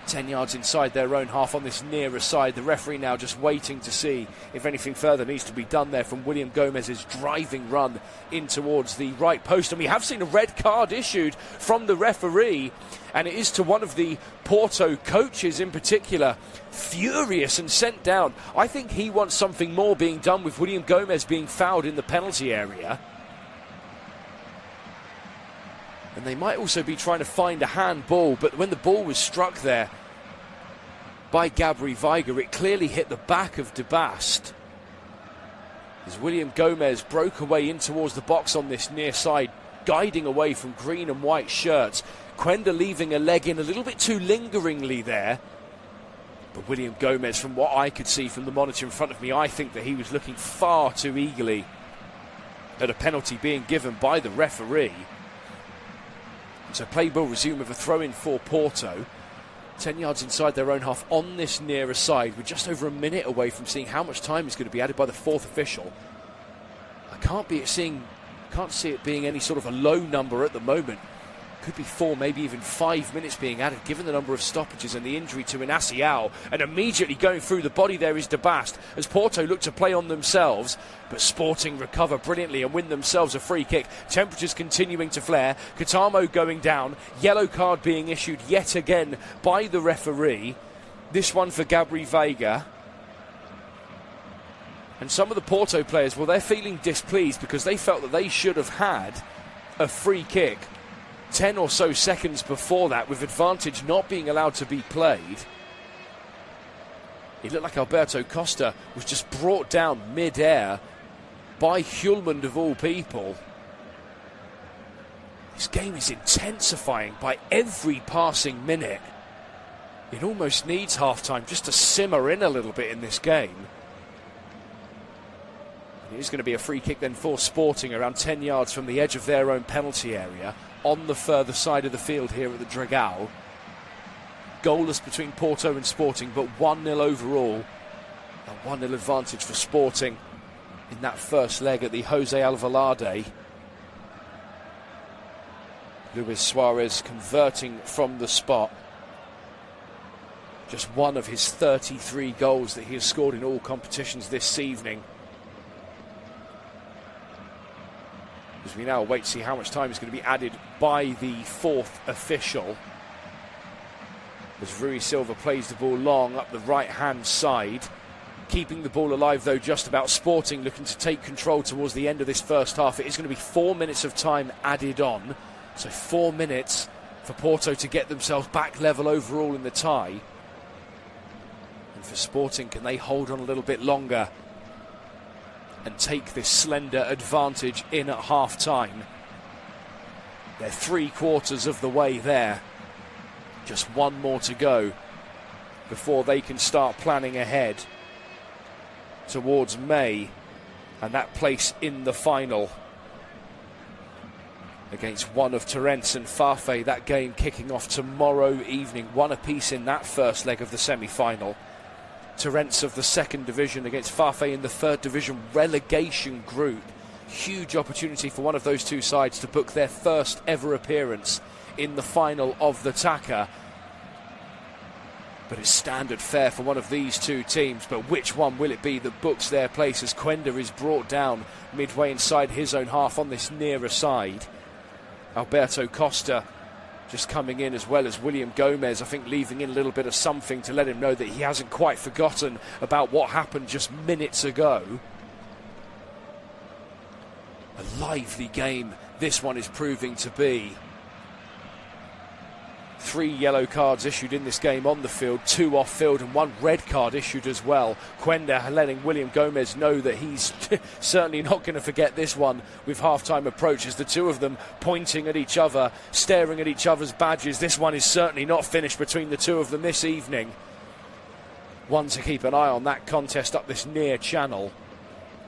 10 yards inside their own half on this nearer side. The referee now just waiting to see if anything further needs to be done there from William Gomez's driving run in towards the right post. And we have seen a red card issued from the referee, and it is to one of the Porto coaches in particular. Furious and sent down. I think he wants something more being done with William Gomez being fouled in the penalty area. And they might also be trying to find a handball, but when the ball was struck there by Gabri Veiga, it clearly hit the back of De Bast. As William Gomez broke away in towards the box on this near side, guiding away from green and white shirts. Quenda leaving a leg in a little bit too lingeringly there. But William Gomez, from what I could see from the monitor in front of me, I think that he was looking far too eagerly at a penalty being given by the referee. So play will resume with a throw-in for Porto. 10 yards inside their own half on this nearer side. We're just over a minute away from seeing how much time is going to be added by the fourth official. I can't see it being any sort of a low number at the moment. Could be 4, maybe even 5 minutes being added, given the number of stoppages and the injury to Inacial. And immediately going through the body there is De Bast, as Porto look to play on themselves. But Sporting recover brilliantly and win themselves a free kick. Temperatures continuing to flare. Katamo going down. Yellow card being issued yet again by the referee. This one for Gabri Veiga. And some of the Porto players, well, they're feeling displeased because they felt that they should have had a free kick 10 or so seconds before that, with advantage not being allowed to be played. It looked like Alberto Costa was just brought down mid-air by Hjulmand of all people. This game is intensifying by every passing minute. It almost needs half-time just to simmer in a little bit in this game. It is going to be a free kick then for Sporting around 10 yards from the edge of their own penalty area, on the further side of the field here at the Dragao. Goalless between Porto and Sporting, but 1-0 overall. A 1-0 advantage for Sporting in that first leg at the Jose Alvalade. Luis Suarez converting from the spot. Just one of his 33 goals that he has scored in all competitions this evening. As we now wait to see how much time is going to be added by the fourth official. As Rui Silva plays the ball long up the right-hand side. Keeping the ball alive, though, just about. Sporting looking to take control towards the end of this first half. It is going to be 4 minutes of time added on. So 4 minutes for Porto to get themselves back level overall in the tie. And for Sporting, can they hold on a little bit longer and take this slender advantage in at half-time? They're 3/4 of the way there. Just one more to go before they can start planning ahead towards May and that place in the final against one of Torrents and Fafe. That game kicking off tomorrow evening. One apiece in that first leg of the semi-final. Torrents of the second division against Fafe in the third division relegation group. Huge opportunity for one of those two sides to book their first ever appearance in the final of the Taça. But it's standard fare for one of these two teams. But which one will it be that books their place as Quenda is brought down midway inside his own half on this nearer side? Alberto Costa just coming in, as well as William Gomez, I think leaving in a little bit of something to let him know that he hasn't quite forgotten about what happened just minutes ago. A lively game this one is proving to be. 3 yellow cards issued in this game on the field, 2 off field and 1 red card issued as well. Quenda letting William Gomez know that he's certainly not going to forget this one with half-time approach, as the two of them pointing at each other, staring at each other's badges. This one is certainly not finished between the two of them this evening. One to keep an eye on, that contest up this near channel.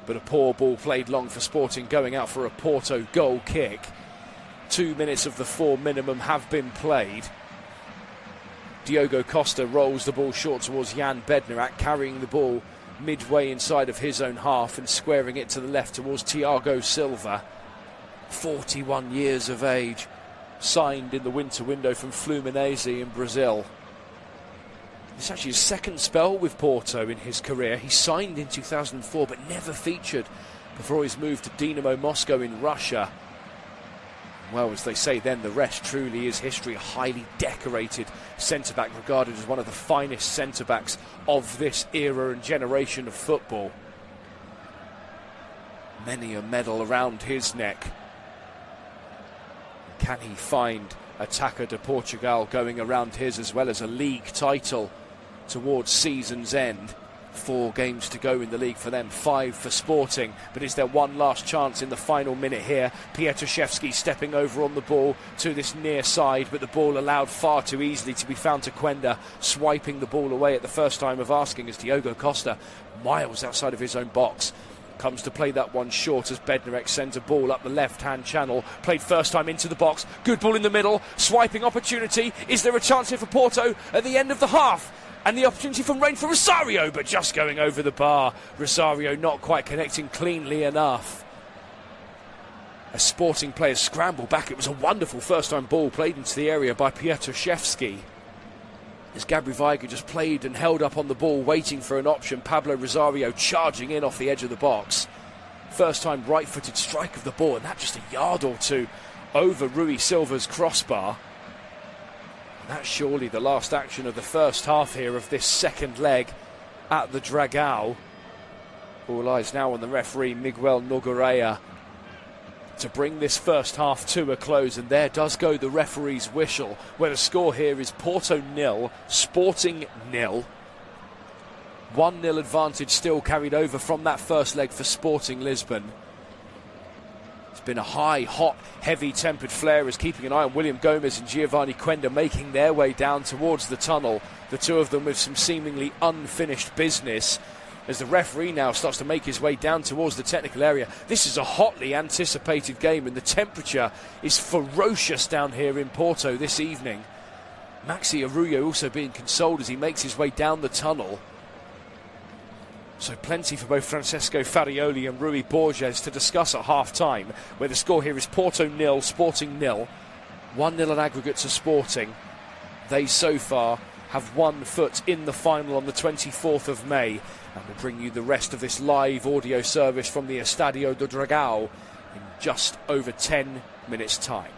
But a poor ball played long for Sporting, going out for a Porto goal kick. 2 minutes of the 4 minimum have been played. Diogo Costa rolls the ball short towards Jan Bednarak, carrying the ball midway inside of his own half and squaring it to the left towards Thiago Silva. 41 years of age, signed in the winter window from Fluminense in Brazil. It's actually his second spell with Porto in his career. He signed in 2004 but never featured before his move to Dynamo Moscow in Russia. Well, as they say then, the rest truly is history. A highly decorated centre-back, regarded as one of the finest centre-backs of this era and generation of football. Many a medal around his neck. Can he find a Taça de Portugal going around his, as well as a league title towards season's end? 4 games to go in the league for them, 5 for Sporting. But is there one last chance in the final minute here? Pietraszewski stepping over on the ball to this near side, but the ball allowed far too easily to be found to Quenda, swiping the ball away at the first time of asking, as Diogo Costa, miles outside of his own box, Comes to play that one short as Bednarek sends a ball up the left-hand channel. Played first time into the box. Good ball in the middle. Swiping opportunity. Is there a chance here for Porto at the end of the half? And the opportunity from Rain for Rosario, but just going over the bar. Rosario not quite connecting cleanly enough. As Sporting players scramble back, it was a wonderful first-time ball played into the area by Pietraszewski. As Gabri Weiger just played and held up on the ball, waiting for an option. Pablo Rosario charging in off the edge of the box. First time right-footed strike of the ball, and that just a yard or two over Rui Silva's crossbar. And that's surely the last action of the first half here of this second leg at the Dragão. All eyes now on the referee, Miguel Nogueira, to bring this first half to a close, and there does go the referee's whistle, where the score here is Porto 0, Sporting 0. 1-0 advantage still carried over from that first leg for Sporting Lisbon. It's been a high, hot, heavy-tempered flare as keeping an eye on William Gomez and Giovanni Quenda making their way down towards the tunnel. The two of them with some seemingly unfinished business. As the referee now starts to make his way down towards the technical area. This is a hotly anticipated game, and the temperature is ferocious down here in Porto this evening. Maxi Arroyo also being consoled as he makes his way down the tunnel. So plenty for both Francesco Farioli and Rui Borges to discuss at half-time, where the score here is Porto 0, Sporting 0. 1-0 on aggregate to Sporting. They so far have 1 foot in the final on the 24th of May. And we'll bring you the rest of this live audio service from the Estadio do Dragão in just over 10 minutes' time.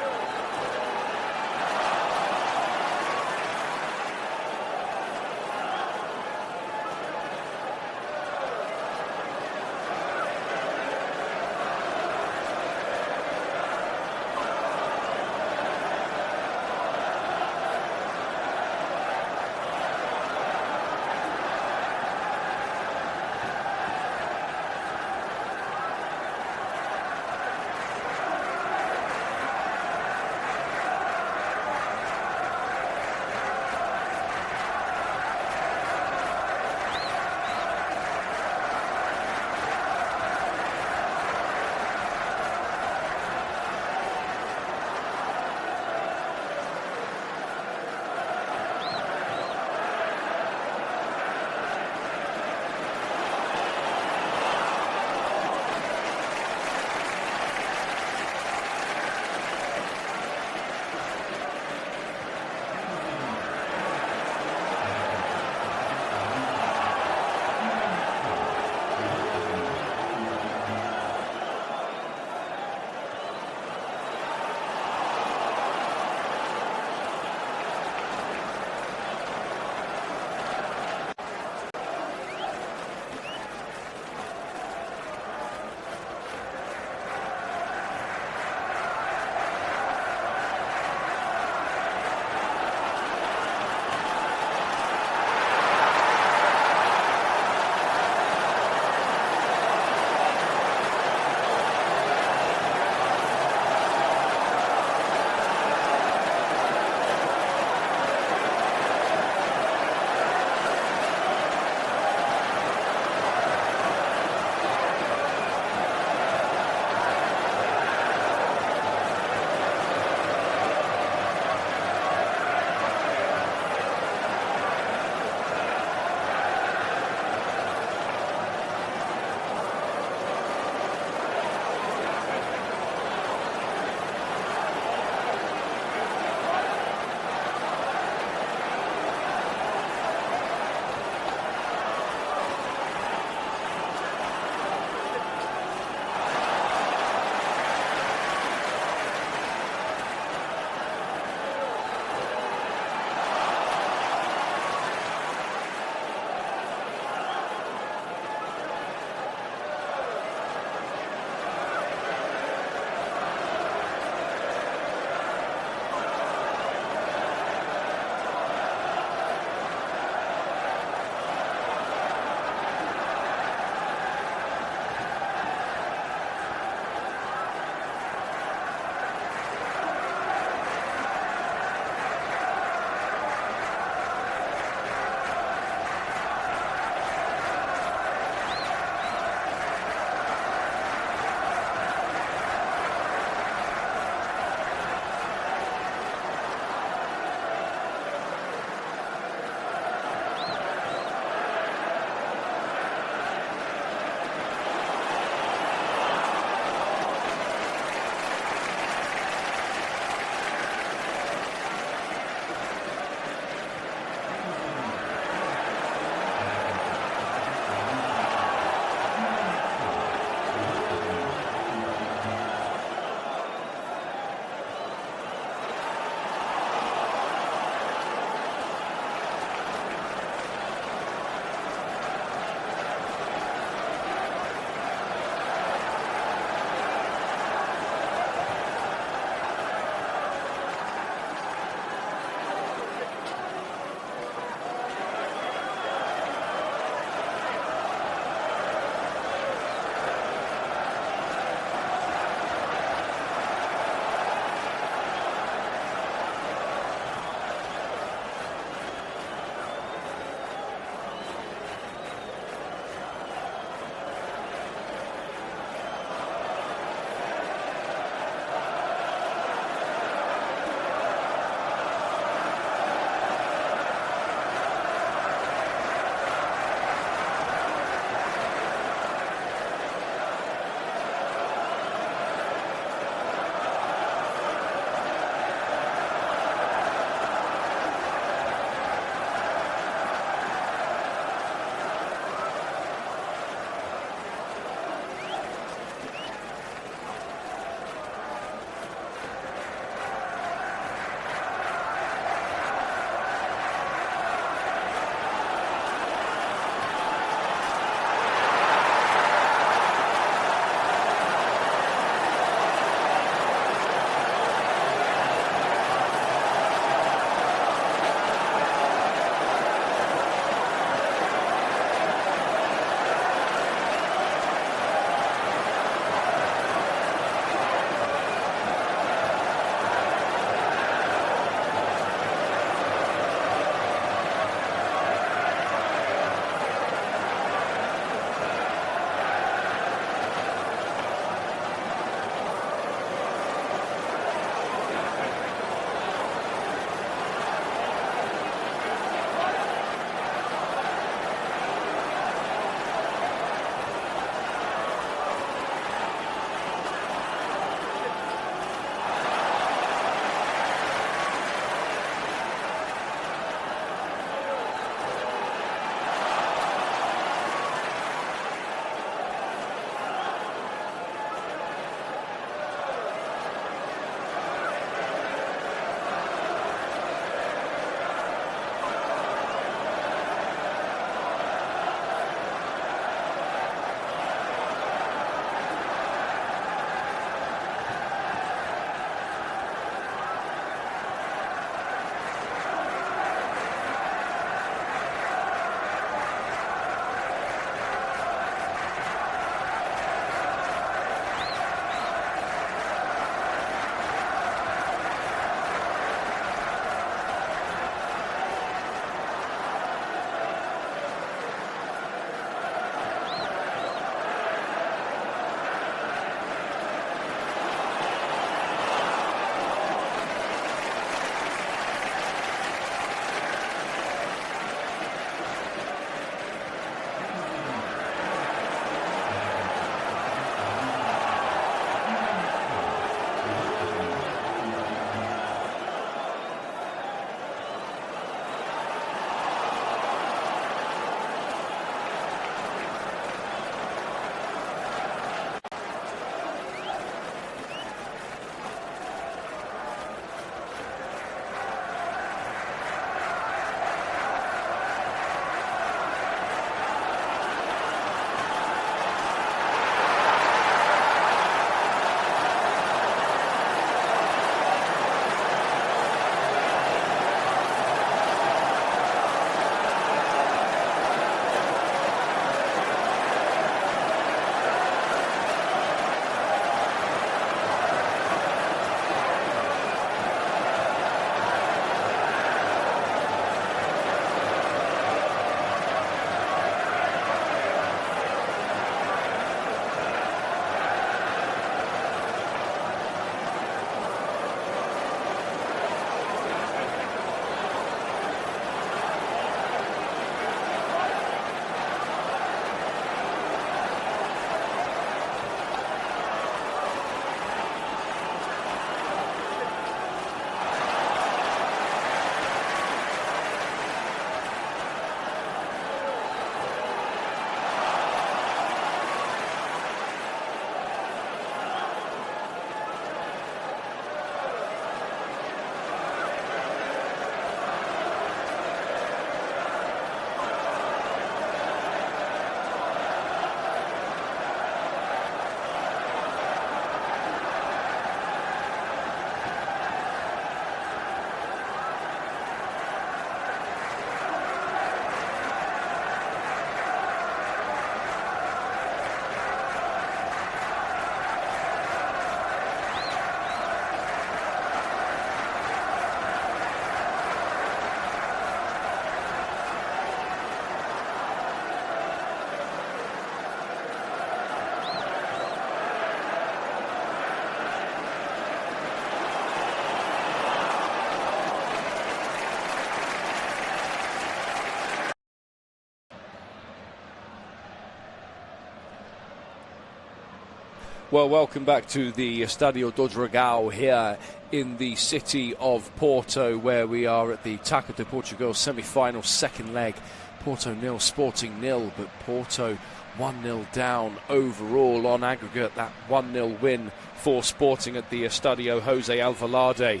Well, welcome back to the Estadio do Dragão here in the city of Porto, where we are at the Taça de Portugal semi-final second leg. Porto 0, Sporting 0, but Porto 1-0 down overall on aggregate. That 1-0 win for Sporting at the Estadio José Alvalade.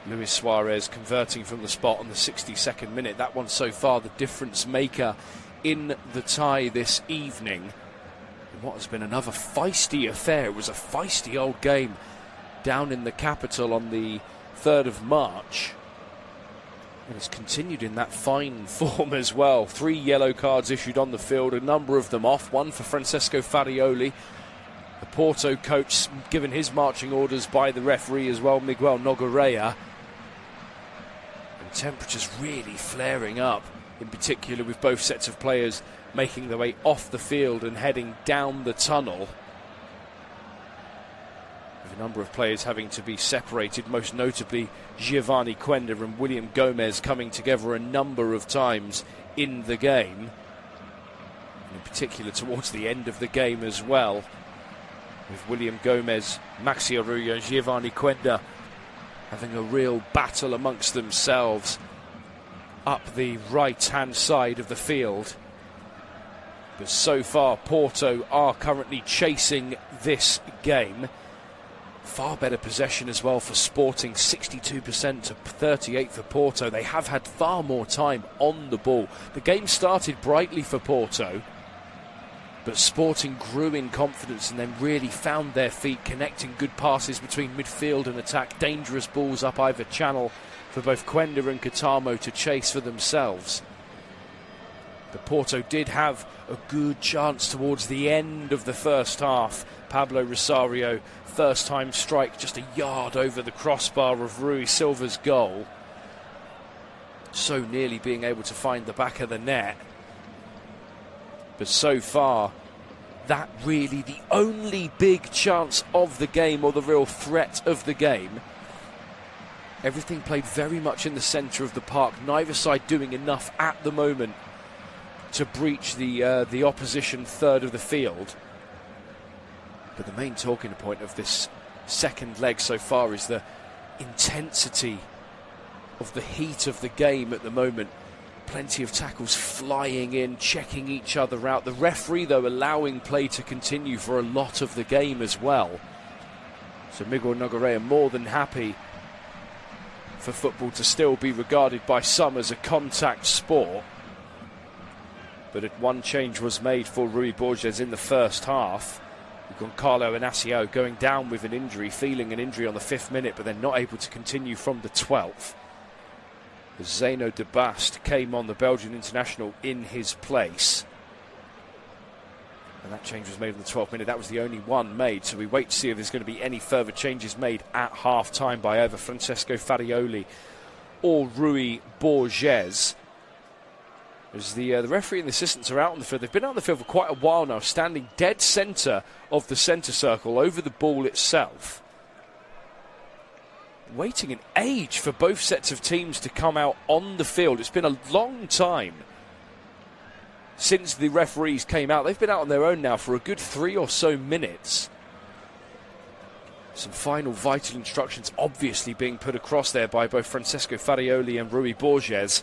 Luis Suarez converting from the spot on the 62nd minute. That one so far the difference maker in the tie this evening. What has been another feisty affair. It was a feisty old game down in the capital on the 3rd of March. And it's continued in that fine form as well. 3 yellow cards issued on the field, a number of them off. One for Francesco Farioli, the Porto coach, given his marching orders by the referee as well, Miguel Nogueira. And temperatures really flaring up, in particular with both sets of players making their way off the field and heading down the tunnel. With a number of players having to be separated, most notably Giovanni Quenda and William Gomez coming together a number of times in the game. And in particular towards the end of the game as well, with William Gomez, Maxi Arroyo and Giovanni Quenda having a real battle amongst themselves up the right-hand side of the field. But so far, Porto are currently chasing this game. Far better possession as well for Sporting, 62% to 38% for Porto. They have had far more time on the ball. The game started brightly for Porto, but Sporting grew in confidence and then really found their feet, connecting good passes between midfield and attack, dangerous balls up either channel for both Quenda and Catamo to chase for themselves. But Porto did have a good chance towards the end of the first half. Pablo Rosario, first time strike just a yard over the crossbar of Rui Silva's goal. So nearly being able to find the back of the net. But so far, that really the only big chance of the game, or the real threat of the game. Everything played very much in the centre of the park. Neither side doing enough at the moment to breach the opposition third of the field. But the main talking point of this second leg so far is the intensity of the heat of the game at the moment. Plenty of tackles flying in, checking each other out. The referee, though, allowing play to continue for a lot of the game as well. So Miguel Nogueira more than happy for football to still be regarded by some as a contact sport. But one change was made for Rui Borges in the first half. Goncalo Inacio going down with an injury, feeling an injury on the 5th minute, but then not able to continue from the 12th. Zeno de Bast came on, the Belgian international, in his place. And that change was made on the 12th minute. That was the only one made, so we wait to see if there's going to be any further changes made at half-time by either Francesco Farioli or Rui Borges. As the referee and the assistants are out on the field. They've been out on the field for quite a while now, standing dead centre of the centre circle over the ball itself. Waiting an age for both sets of teams to come out on the field. It's been a long time since the referees came out. They've been out on their own now for a good 3 or so minutes. Some final vital instructions obviously being put across there by both Francesco Farioli and Rui Borges.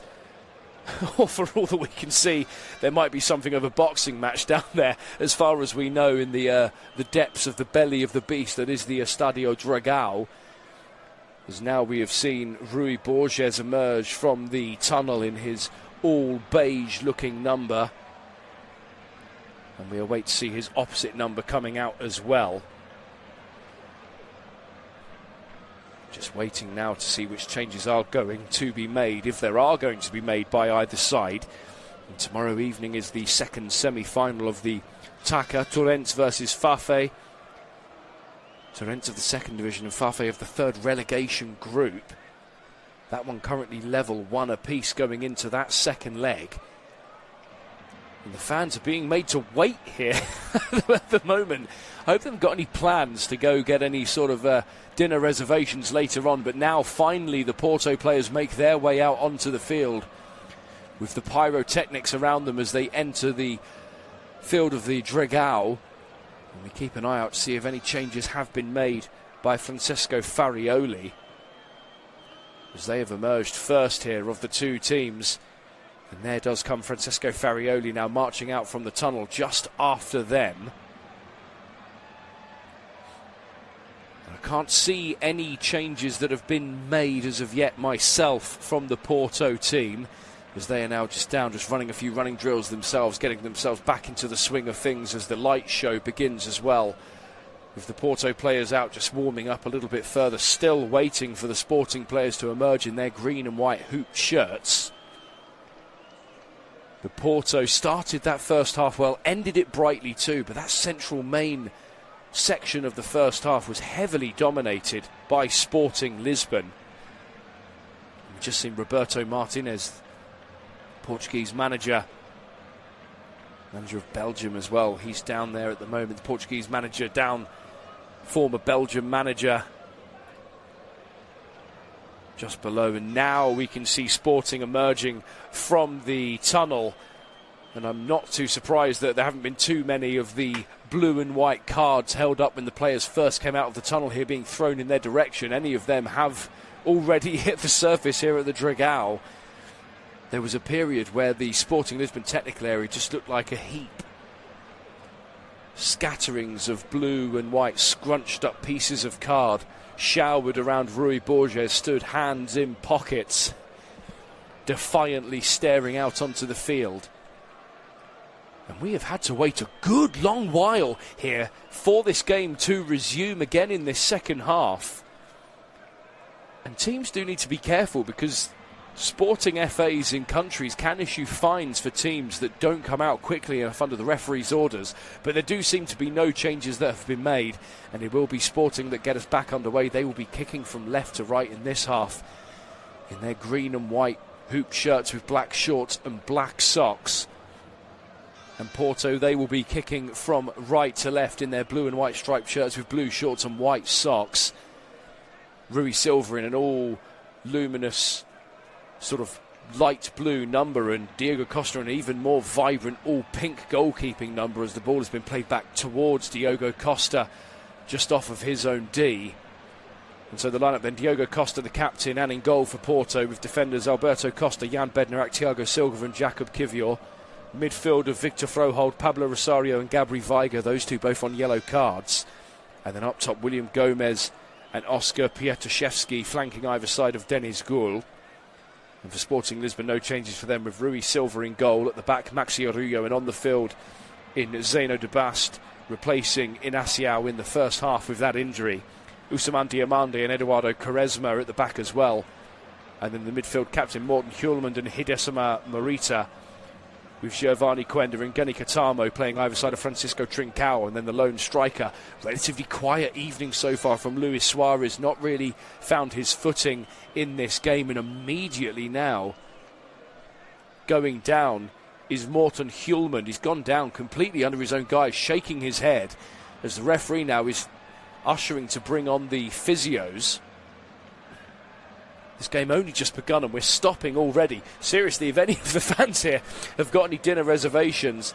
Or for all that we can see, there might be something of a boxing match down there, as far as we know, in the depths of the belly of the beast that is the Estadio Dragão. As now we have seen Rui Borges emerge from the tunnel in his all beige looking number, and we await to see his opposite number coming out as well. Just waiting now to see which changes are going to be made, if there are going to be made by either side. And tomorrow evening is the second semi-final of the Taça, Torrents versus Fafe. Torrents of the second division and Fafe of the third relegation group. That one currently level 1 apiece going into that second leg. And the fans are being made to wait here at the moment. I hope they haven't got any plans to go get any sort of dinner reservations later on. But now finally the Porto players make their way out onto the field with the pyrotechnics around them as they enter the field of the Dragão. And we keep an eye out to see if any changes have been made by Francesco Farioli, as they have emerged first here of the two teams. And there does come Francesco Farioli now marching out from the tunnel just after them. And I can't see any changes that have been made as of yet myself from the Porto team, as they are now just down, just running a few running drills themselves, getting themselves back into the swing of things as the light show begins as well. With the Porto players out just warming up a little bit further, still waiting for the Sporting players to emerge in their green and white hooped shirts. The Porto started that first half well, ended it brightly too, but that central main section of the first half was heavily dominated by Sporting Lisbon. We've just seen Roberto Martinez, Portuguese manager of Belgium as well. He's down there at the moment, the Portuguese manager down, former Belgium manager just below. And now we can see Sporting emerging from the tunnel. And I'm not too surprised that there haven't been too many of the blue and white cards held up when the players first came out of the tunnel here being thrown in their direction. Any of them have already hit the surface here at the Dragão. There was a period where the Sporting Lisbon technical area just looked like a heap. Scatterings of blue and white scrunched up pieces of card showered around Rui Borges, stood hands in pockets, defiantly staring out onto the field. And we have had to wait a good long while here for this game to resume again in this second half. And teams do need to be careful, because sporting FAs in countries can issue fines for teams that don't come out quickly enough under the referee's orders. But there do seem to be no changes that have been made, and it will be Sporting that get us back underway. They will be kicking from left to right in this half in their green and white hoop shirts with black shorts and black socks. And Porto, they will be kicking from right to left in their blue and white striped shirts with blue shorts and white socks. Rui Silva in an all luminous sort of light blue number, and Diego Costa an even more vibrant all pink goalkeeping number, as the ball has been played back towards Diego Costa just off of his own D. And so the lineup then: Diego Costa, the captain, and in goal for Porto, with defenders Alberto Costa, Jan Bednarak, Thiago Silva and Jakob Kivior. Midfield of Victor Froholt, Pablo Rosario and Gabri Weiger, those two both on yellow cards. And then up top, William Gomez and Oscar Pietaszewski flanking either side of Denis Gül. And for Sporting Lisbon, no changes for them, with Rui Silva in goal. At the back, Maxi Arroyo, and on the field in Zeno de Bast, replacing Inaciao in the first half with that injury. Usman Diamande and Eduardo Quaresma at the back as well. And then the midfield captain, Morten Hjulmand and Hidesima Morita, with Giovanni Quenda and Geni Katamo playing either side of Francisco Trincao. And then the lone striker. Relatively quiet evening so far from Luis Suarez. Not really found his footing in this game, and immediately now going down is Morten Hjulmand. He's gone down completely under his own guise, shaking his head, as the referee now is ushering to bring on the physios. This game only just begun and we're stopping already. Seriously, if any of the fans here have got any dinner reservations,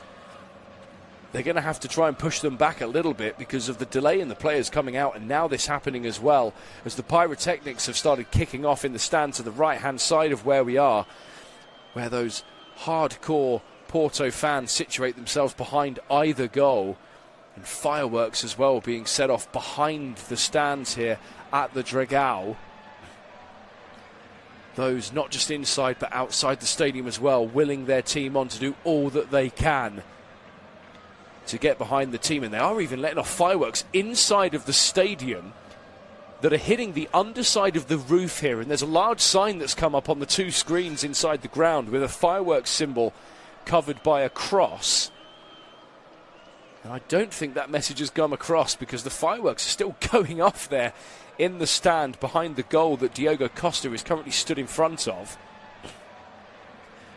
they're going to have to try and push them back a little bit because of the delay in the players coming out, and now this happening as well, as the pyrotechnics have started kicking off in the stand to the right-hand side of where we are, where those hardcore Porto fans situate themselves behind either goal, and fireworks as well being set off behind the stands here at the Dragão. Those not just inside but outside the stadium as well, willing their team on to do all that they can to get behind the team. And they are even letting off fireworks inside of the stadium that are hitting the underside of the roof here. And there's a large sign that's come up on the two screens inside the ground with a fireworks symbol covered by a cross. And I don't think that message has come across, because the fireworks are still going off there in the stand behind the goal that Diego Costa is currently stood in front of.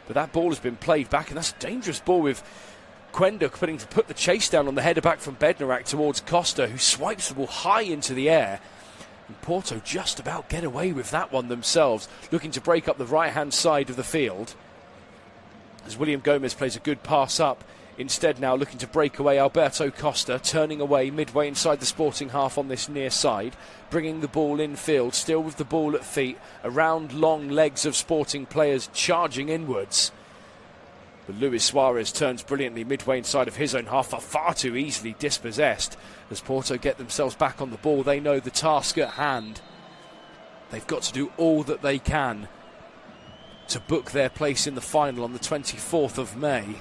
But that ball has been played back, and that's a dangerous ball, with Quenda put the chase down on the header back from Bednarak towards Costa, who swipes the ball high into the air. And Porto just about get away with that one themselves, looking to break up the right-hand side of the field, as William Gomez plays a good pass up Instead now looking to break away, Alberto Costa turning away midway inside the Sporting half on this near side, bringing the ball infield, still with the ball at feet, around long legs of Sporting players charging inwards. But Luis Suarez turns brilliantly midway inside of his own half, far too easily dispossessed. As Porto get themselves back on the ball, they know the task at hand. They've got to do all that they can to book their place in the final on the 24th of May,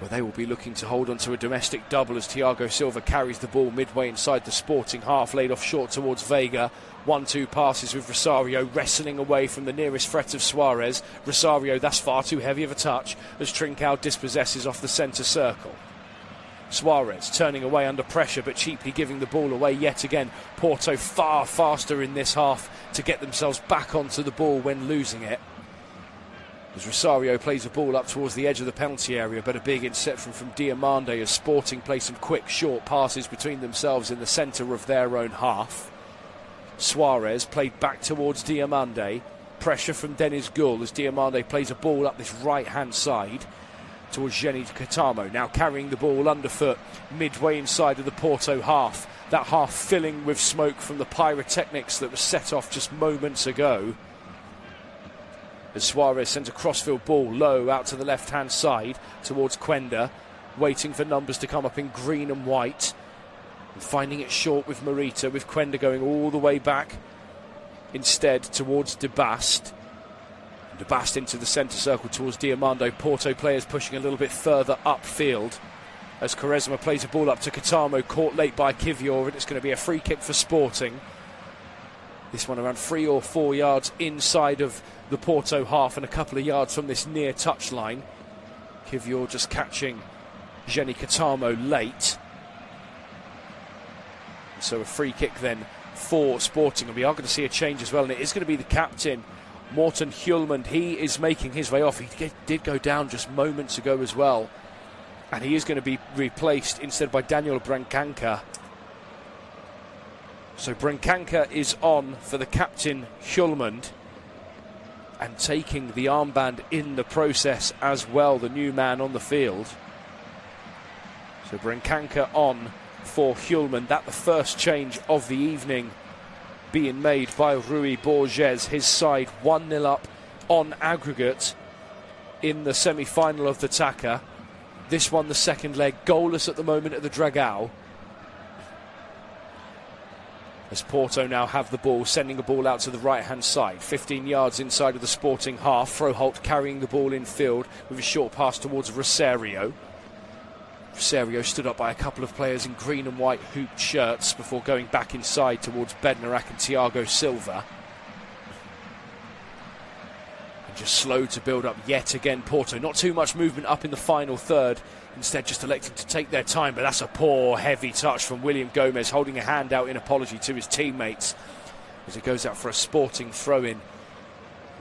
where they will be looking to hold on to a domestic double as Thiago Silva carries the ball midway inside the Sporting half, laid off short towards Vega. 1-2 passes with Rosario wrestling away from the nearest threat of Suarez. Rosario, that's far too heavy of a touch as Trincao dispossesses off the centre circle. Suarez turning away under pressure but cheaply giving the ball away yet again. Porto far faster in this half to get themselves back onto the ball when losing it. As Rosario plays the ball up towards the edge of the penalty area, but a big interception from Diomande as Sporting play some quick short passes between themselves in the centre of their own half. Suarez played back towards Diomande. Pressure from Deniz Gül as Diomande plays a ball up this right hand side towards Jenny Katamo, now carrying the ball underfoot midway inside of the Porto half. That half filling with smoke from the pyrotechnics that was set off just moments ago. As Suarez sends a crossfield ball low out to the left hand side towards Quenda, waiting for numbers to come up in green and white, and finding it short with Morita, with Quenda going all the way back instead towards De Bast. De Bast into the centre circle towards Diomande. Porto players pushing a little bit further upfield as Quaresma plays a ball up to Katamo, caught late by Kivior, and it's going to be a free kick for Sporting. This one around 3 or 4 yards inside of the Porto half and a couple of yards from this near touchline. Kivior just catching Jenny Katamo late. So a free kick then for Sporting, and we are going to see a change as well, and it is going to be the captain, Morten Hjulmand. He is making his way off. He did go down just moments ago as well, and he is going to be replaced instead by Daniel Brancanca. So Brancanca is on for the captain Hjulmand, and taking the armband in the process as well, the new man on the field. So Brancanca on for Hjulmand. That the first change of the evening being made by Rui Borges. His side 1-0 up on aggregate in the semi-final of the Taça. This one, the second leg, goalless at the moment at the Dragão. As Porto now have the ball, sending the ball out to the right-hand side, 15 yards inside of the Sporting half. Froholt carrying the ball in field with a short pass towards Rosario. Rosario stood up by a couple of players in green and white hooped shirts before going back inside towards Bednarak and Thiago Silva. And just slow to build up yet again, Porto. Not too much movement up in the final third. Instead just electing to take their time, but that's a poor, heavy touch from William Gomez, holding a hand out in apology to his teammates as it goes out for a Sporting throw-in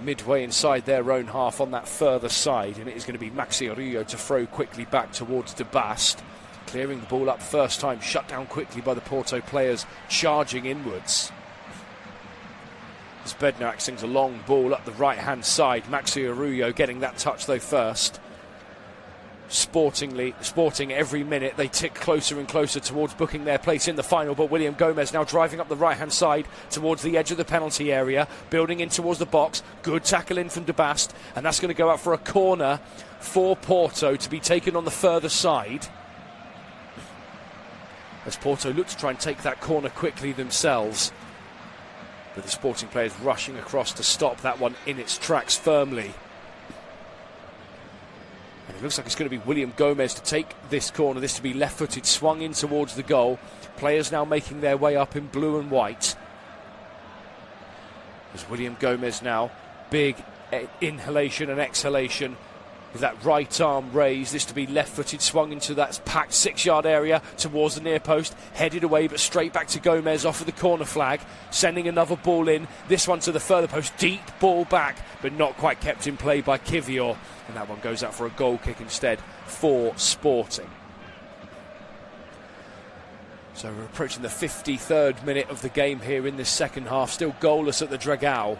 midway inside their own half on that further side, and it is going to be Maxi Arroyo to throw quickly back towards De Bast, clearing the ball up first time, shut down quickly by the Porto players charging inwards. As Bednarak sings a long ball up the right-hand side, Maxi Arroyo getting that touch though first. Sporting every minute they tick closer and closer towards booking their place in the final, but William Gomez now driving up the right hand side towards the edge of the penalty area, building in towards the box. Good tackle in from De Bast, and that's going to go out for a corner for Porto to be taken on the further side, as Porto look to try and take that corner quickly themselves, but the Sporting players rushing across to stop that one in its tracks firmly. And it looks like it's going to be William Gomez to take this corner, this to be left-footed, swung in towards the goal. Players now making their way up in blue and white. As William Gomez now, big inhalation and exhalation with that right arm raised, this to be left-footed, swung into that packed 6-yard area towards the near post, headed away but straight back to Gomez off of the corner flag, sending another ball in, this one to the further post, deep ball back but not quite kept in play by Kivior, and that one goes out for a goal kick instead for Sporting. So we're approaching the 53rd minute of the game here in this second half, still goalless at the Dragão.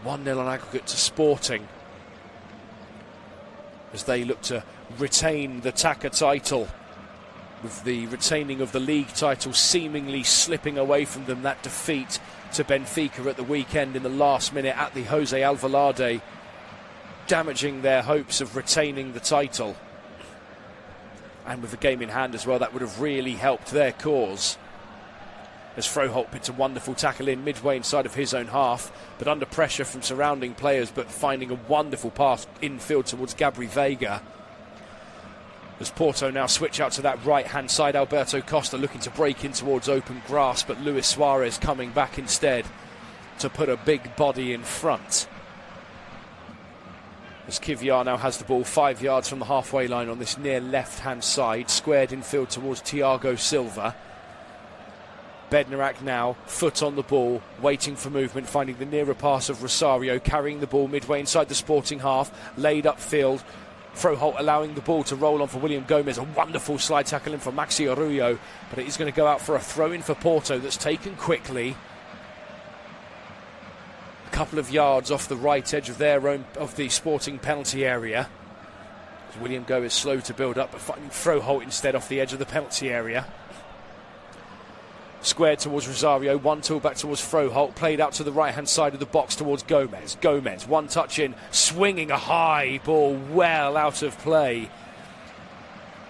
1-0 on aggregate to Sporting. as they look to retain the Taça title, with the retaining of the league title seemingly slipping away from them. That defeat to Benfica at the weekend in the last minute at the Jose Alvalade, damaging their hopes of retaining the title. And with the game in hand as well, that would have really helped their cause. As Froholt pits a wonderful tackle in midway inside of his own half, but under pressure from surrounding players, but finding a wonderful pass infield towards Gabri Veiga. As Porto now switch out to that right-hand side, Alberto Costa looking to break in towards open grass, but Luis Suarez coming back instead to put a big body in front. As Kiviar now has the ball 5 yards from the halfway line on this near left-hand side, squared infield towards Thiago Silva. Bednarak now, foot on the ball, waiting for movement, finding the nearer pass of Rosario, carrying the ball midway inside the Sporting half, laid upfield. Froholt allowing the ball to roll on for William Gomez. A wonderful slide tackle in for Maxi Arroyo, but it is going to go out for a throw-in for Porto that's taken quickly. A couple of yards off the right edge of the Sporting penalty area. William Gomez slow to build up, but finding Froholt instead off the edge of the penalty area. Squared towards Rosario, 1-2 back towards Froholt, played out to the right-hand side of the box towards Gomez. Gomez, one touch in, swinging a high ball well out of play.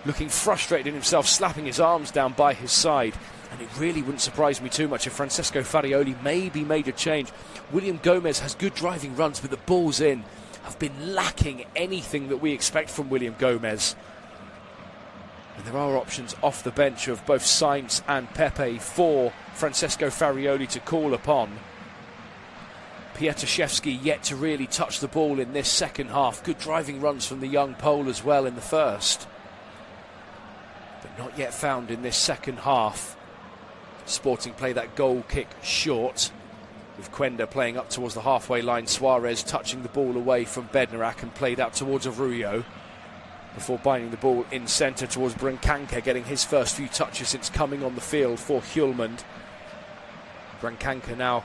Looking frustrated in himself, slapping his arms down by his side. And it really wouldn't surprise me too much if Francesco Farioli maybe made a change. William Gomez has good driving runs, but the balls in have been lacking anything that we expect from William Gomez. And there are options off the bench of both Sainz and Pepe for Francesco Farioli to call upon. Pietaszewski yet to really touch the ball in this second half. Good driving runs from the young Pole as well in the first, but not yet found in this second half. Sporting play that goal kick short, with Quenda playing up towards the halfway line. Suarez touching the ball away from Bednarak and played out towards Arroyo, before binding the ball in centre towards Brancanca, getting his first few touches since coming on the field for Hjulmand. Brancanca now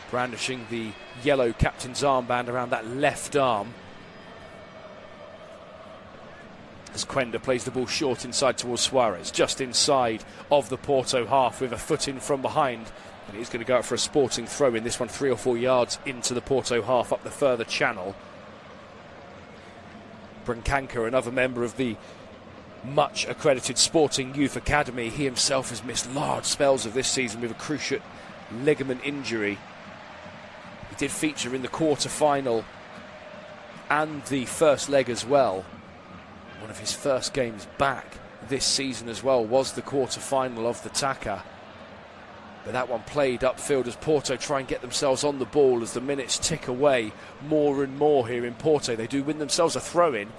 brandishing the yellow captain's armband around that left arm. As Quenda plays the ball short inside towards Suarez, just inside of the Porto half with a foot in from behind. And he's going to go out for a Sporting throw in, this one 3 or 4 yards into the Porto half up the further channel. Brancanca, another member of the much accredited Sporting Youth Academy, he himself has missed large spells of this season with a cruciate ligament injury. He did feature in the quarter-final and the first leg as well. One of his first games back this season as well was the quarter-final of the Taça. But that one played upfield as Porto try and get themselves on the ball as the minutes tick away more and more here in Porto. They do win themselves a throw-in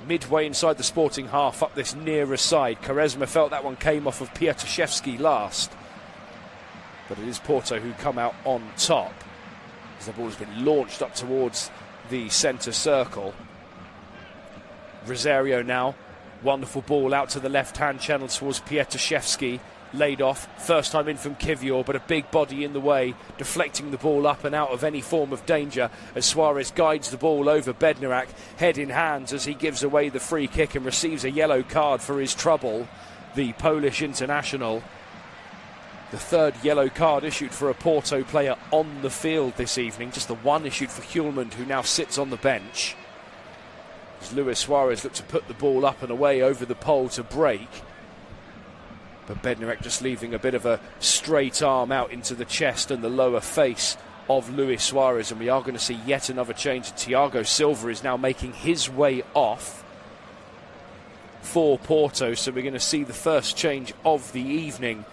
midway inside the Sporting half up this nearer side. Quaresma felt that one came off of Pietaszewski last. But it is Porto who come out on top as the ball has been launched up towards the centre circle. Rosario now, wonderful ball out to the left-hand channel towards Pietaszewski. Laid off, first time in from Kivior, but a big body in the way, deflecting the ball up and out of any form of danger as Suarez guides the ball over Bednarak, head in hands as he gives away the free kick and receives a yellow card for his trouble, the Polish international. The third yellow card issued for a Porto player on the field this evening, just the one issued for Hjulmand, who now sits on the bench. As Luis Suarez looked to put the ball up and away over the pole to break. But Bednarak just leaving a bit of a straight arm out into the chest and the lower face of Luis Suarez. And we are going to see yet another change. Thiago Silva is now making his way off for Porto. So we're going to see the first change of the evening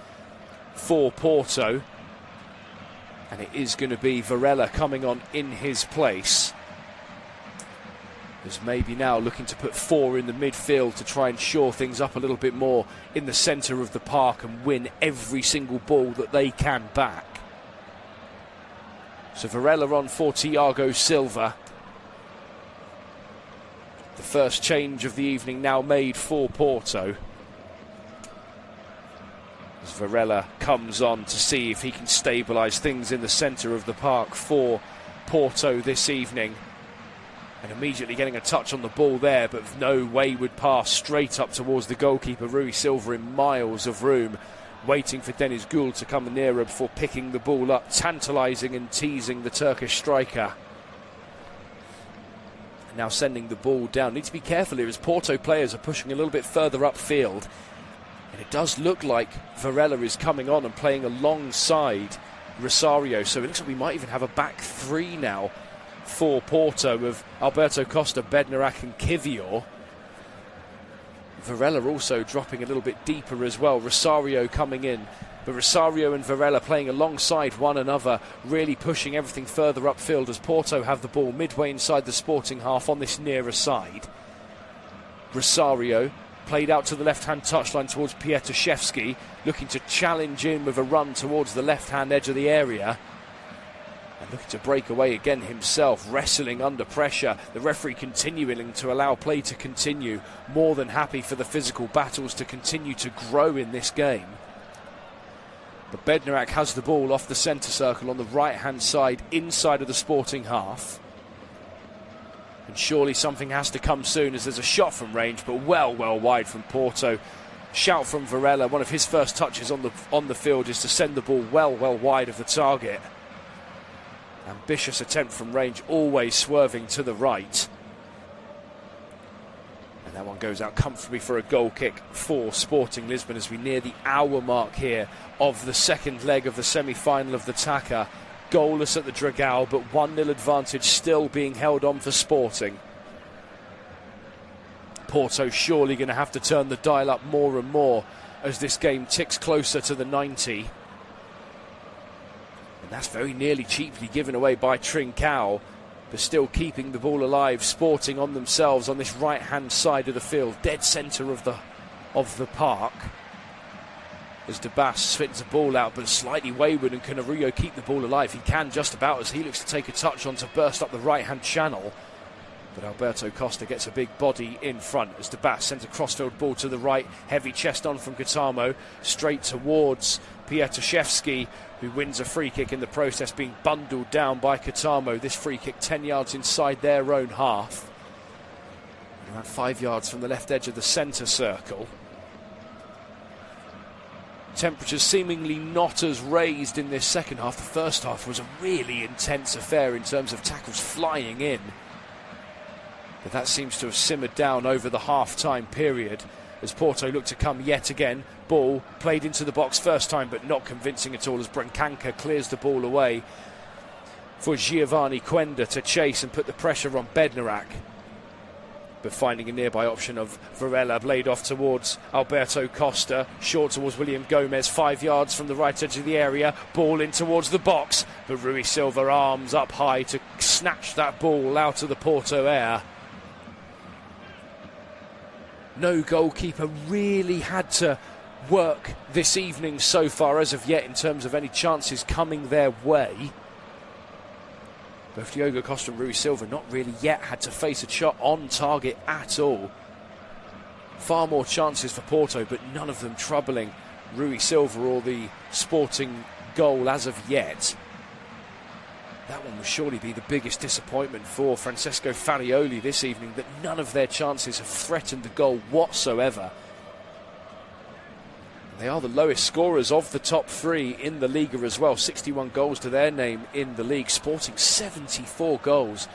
for Porto. And it is going to be Varela coming on in his place. Is maybe now looking to put 4 in the midfield to try and shore things up a little bit more in the centre of the park and win every single ball that they can back. So Varela on for Thiago Silva. The first change of the evening now made for Porto. As Varela comes on to see if he can stabilise things in the centre of the park for Porto this evening. And immediately getting a touch on the ball there, but no wayward pass straight up towards the goalkeeper, Rui Silva, in miles of room, waiting for Deniz Gül to come nearer before picking the ball up, tantalising and teasing the Turkish striker. Now sending the ball down. Need to be careful here as Porto players are pushing a little bit further upfield. And it does look like Varela is coming on and playing alongside Rosario. So it looks like we might even have a back three now for Porto of Alberto Costa, Bednarek and Kivior. Varela also dropping a little bit deeper as well. Rosario coming in. But Rosario and Varela playing alongside one another, really pushing everything further upfield as Porto have the ball midway inside the Sporting half on this nearer side. Rosario played out to the left-hand touchline towards Pietaszewski, looking to challenge in with a run towards the left-hand edge of the area. And looking to break away again himself, wrestling under pressure. The referee continuing to allow play to continue. More than happy for the physical battles to continue to grow in this game. But Bednarek has the ball off the centre circle on the right-hand side, inside of the Sporting half. And surely something has to come soon as there's a shot from range, but well wide from Porto. Shout from Varela, one of his first touches on the field is to send the ball well wide of the target. Ambitious attempt from range, always swerving to the right. And that one goes out comfortably for a goal kick for Sporting Lisbon as we near the hour mark here of the second leg of the semi-final of the Taça. Goalless at the Dragao, but 1-0 advantage still being held on for Sporting. Porto surely going to have to turn the dial up more and more as this game ticks closer to the 90. And that's very nearly cheaply given away by Trincao, but still keeping the ball alive. Sporting on themselves on this right-hand side of the field, dead centre of the park. As De Bass spits the ball out, but slightly wayward, and can Arroyo keep the ball alive? He can just about, as he looks to take a touch on to burst up the right-hand channel. But Alberto Costa gets a big body in front as De Bass sends a crossfield ball to the right. Heavy chest on from Guitamo, straight towards Pietaszewski, who wins a free kick in the process, being bundled down by Guitamo. This free kick 10 yards inside their own half. Around 5 yards from the left edge of the centre circle. Temperatures seemingly not as raised in this second half. The first half was a really intense affair in terms of tackles flying in. But that seems to have simmered down over the half-time period as Porto look to come yet again. Ball played into the box first time, but not convincing at all as Brancanca clears the ball away for Giovanni Quenda to chase and put the pressure on Bednarek. But finding a nearby option of Varela, blade off towards Alberto Costa, short towards William Gomez, 5 yards from the right edge of the area, ball in towards the box, but Rui Silva arms up high to snatch that ball out of the Porto air. No goalkeeper really had to work this evening so far as of yet in terms of any chances coming their way. Both Diogo Costa and Rui Silva not really yet had to face a shot on target at all. Far more chances for Porto, but none of them troubling Rui Silva or the Sporting goal as of yet. That one will surely be the biggest disappointment for Francesco Farioli this evening, that none of their chances have threatened the goal whatsoever. They are the lowest scorers of the top three in the Liga as well. 61 goals to their name in the league. Sporting 74 goals.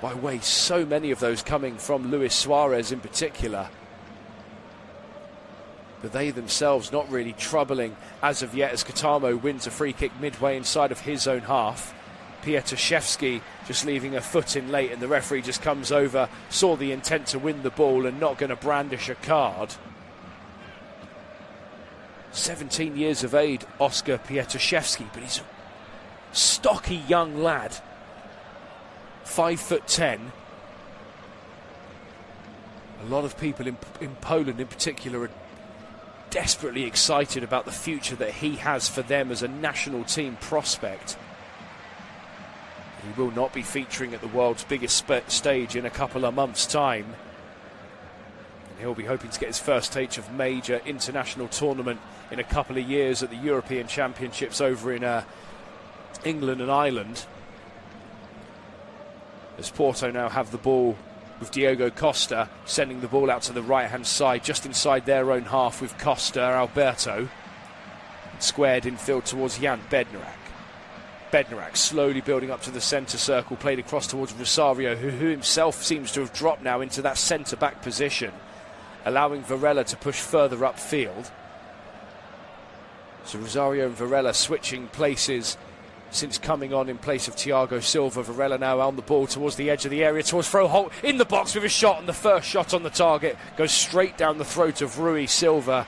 By way, so many of those coming from Luis Suarez in particular. But they themselves not really troubling as of yet as Guitamo wins a free kick midway inside of his own half. Pietaszewski just leaving a foot in late and the referee just comes over, saw the intent to win the ball and not going to brandish a card. 17 years of age, Oscar Pietaszewski, but he's a stocky young lad. 5'10". A lot of people in Poland in particular are desperately excited about the future that he has for them as a national team prospect. He will not be featuring at the world's biggest stage in a couple of months' time. And he'll be hoping to get his first taste of major international tournament in a couple of years at the European Championships over in England and Ireland. As Porto now have the ball with Diogo Costa, sending the ball out to the right-hand side, just inside their own half with Costa, Alberto. Squared in field towards Jan Bednarak. Bednarak slowly building up to the centre circle, played across towards Rosario, who himself seems to have dropped now into that centre-back position, allowing Varela to push further upfield. So Rosario and Varela switching places since coming on in place of Thiago Silva. Varela now on the ball towards the edge of the area, towards Froholt, in the box with a shot, and the first shot on the target goes straight down the throat of Rui Silva,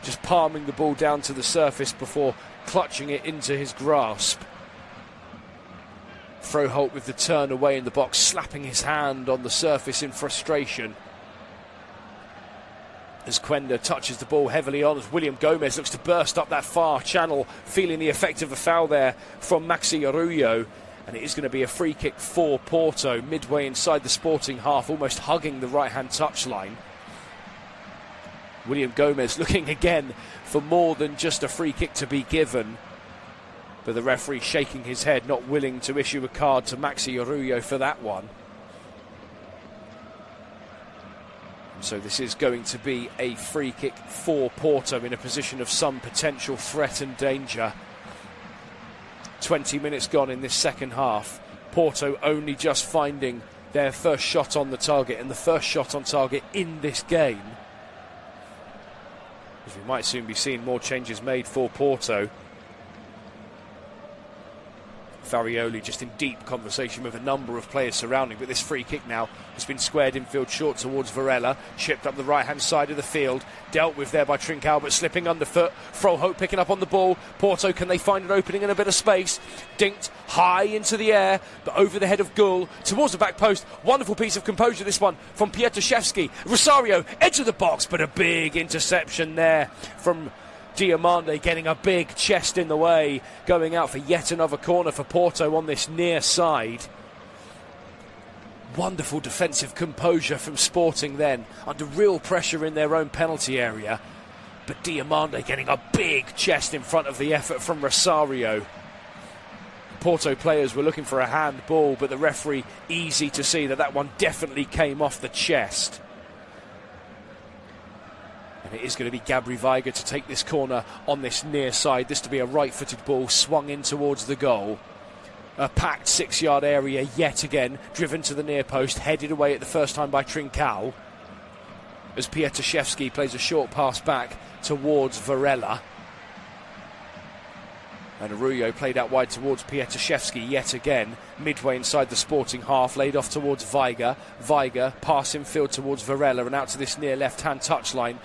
just palming the ball down to the surface before clutching it into his grasp. Froholt with the turn away in the box, slapping his hand on the surface in frustration. As Quenda touches the ball heavily on, as William Gomez looks to burst up that far channel, feeling the effect of a foul there from Maxi Arroyo. And it is going to be a free kick for Porto, midway inside the Sporting half, almost hugging the right-hand touchline. William Gomez looking again for more than just a free kick to be given. But the referee shaking his head, not willing to issue a card to Maxi Arroyo for that one. So this is going to be a free kick for Porto in a position of some potential threat and danger. 20 minutes gone in this second half. Porto only just finding their first shot on the target, and the first shot on target in this game. As we might soon be seeing more changes made for Porto. Farioli just in deep conversation with a number of players surrounding, but this free kick now has been squared infield short towards Varela, chipped up the right hand side of the field, dealt with there by Trincao, but slipping underfoot. Froholt picking up on the ball. Porto, can they find an opening and a bit of space? Dinked high into the air, but over the head of Gul towards the back post. Wonderful piece of composure, this one from Pietraszewski. Rosario, edge of the box, but a big interception there from Diomande, getting a big chest in the way, going out for yet another corner for Porto on this near side. Wonderful defensive composure from Sporting then, under real pressure in their own penalty area. But Diomande getting a big chest in front of the effort from Rosario. Porto players were looking for a handball, but the referee easy to see that one definitely came off the chest. And it is going to be Gabri Veiga to take this corner on this near side. This to be a right-footed ball swung in towards the goal. A packed 6-yard area yet again, driven to the near post, headed away at the first time by Trincao. As Pietraszewski plays a short pass back towards Varela. And Arroyo played out wide towards Pietraszewski yet again, midway inside the Sporting half, laid off towards Veiga. Veiga passing field towards Varela and out to this near left-hand touchline.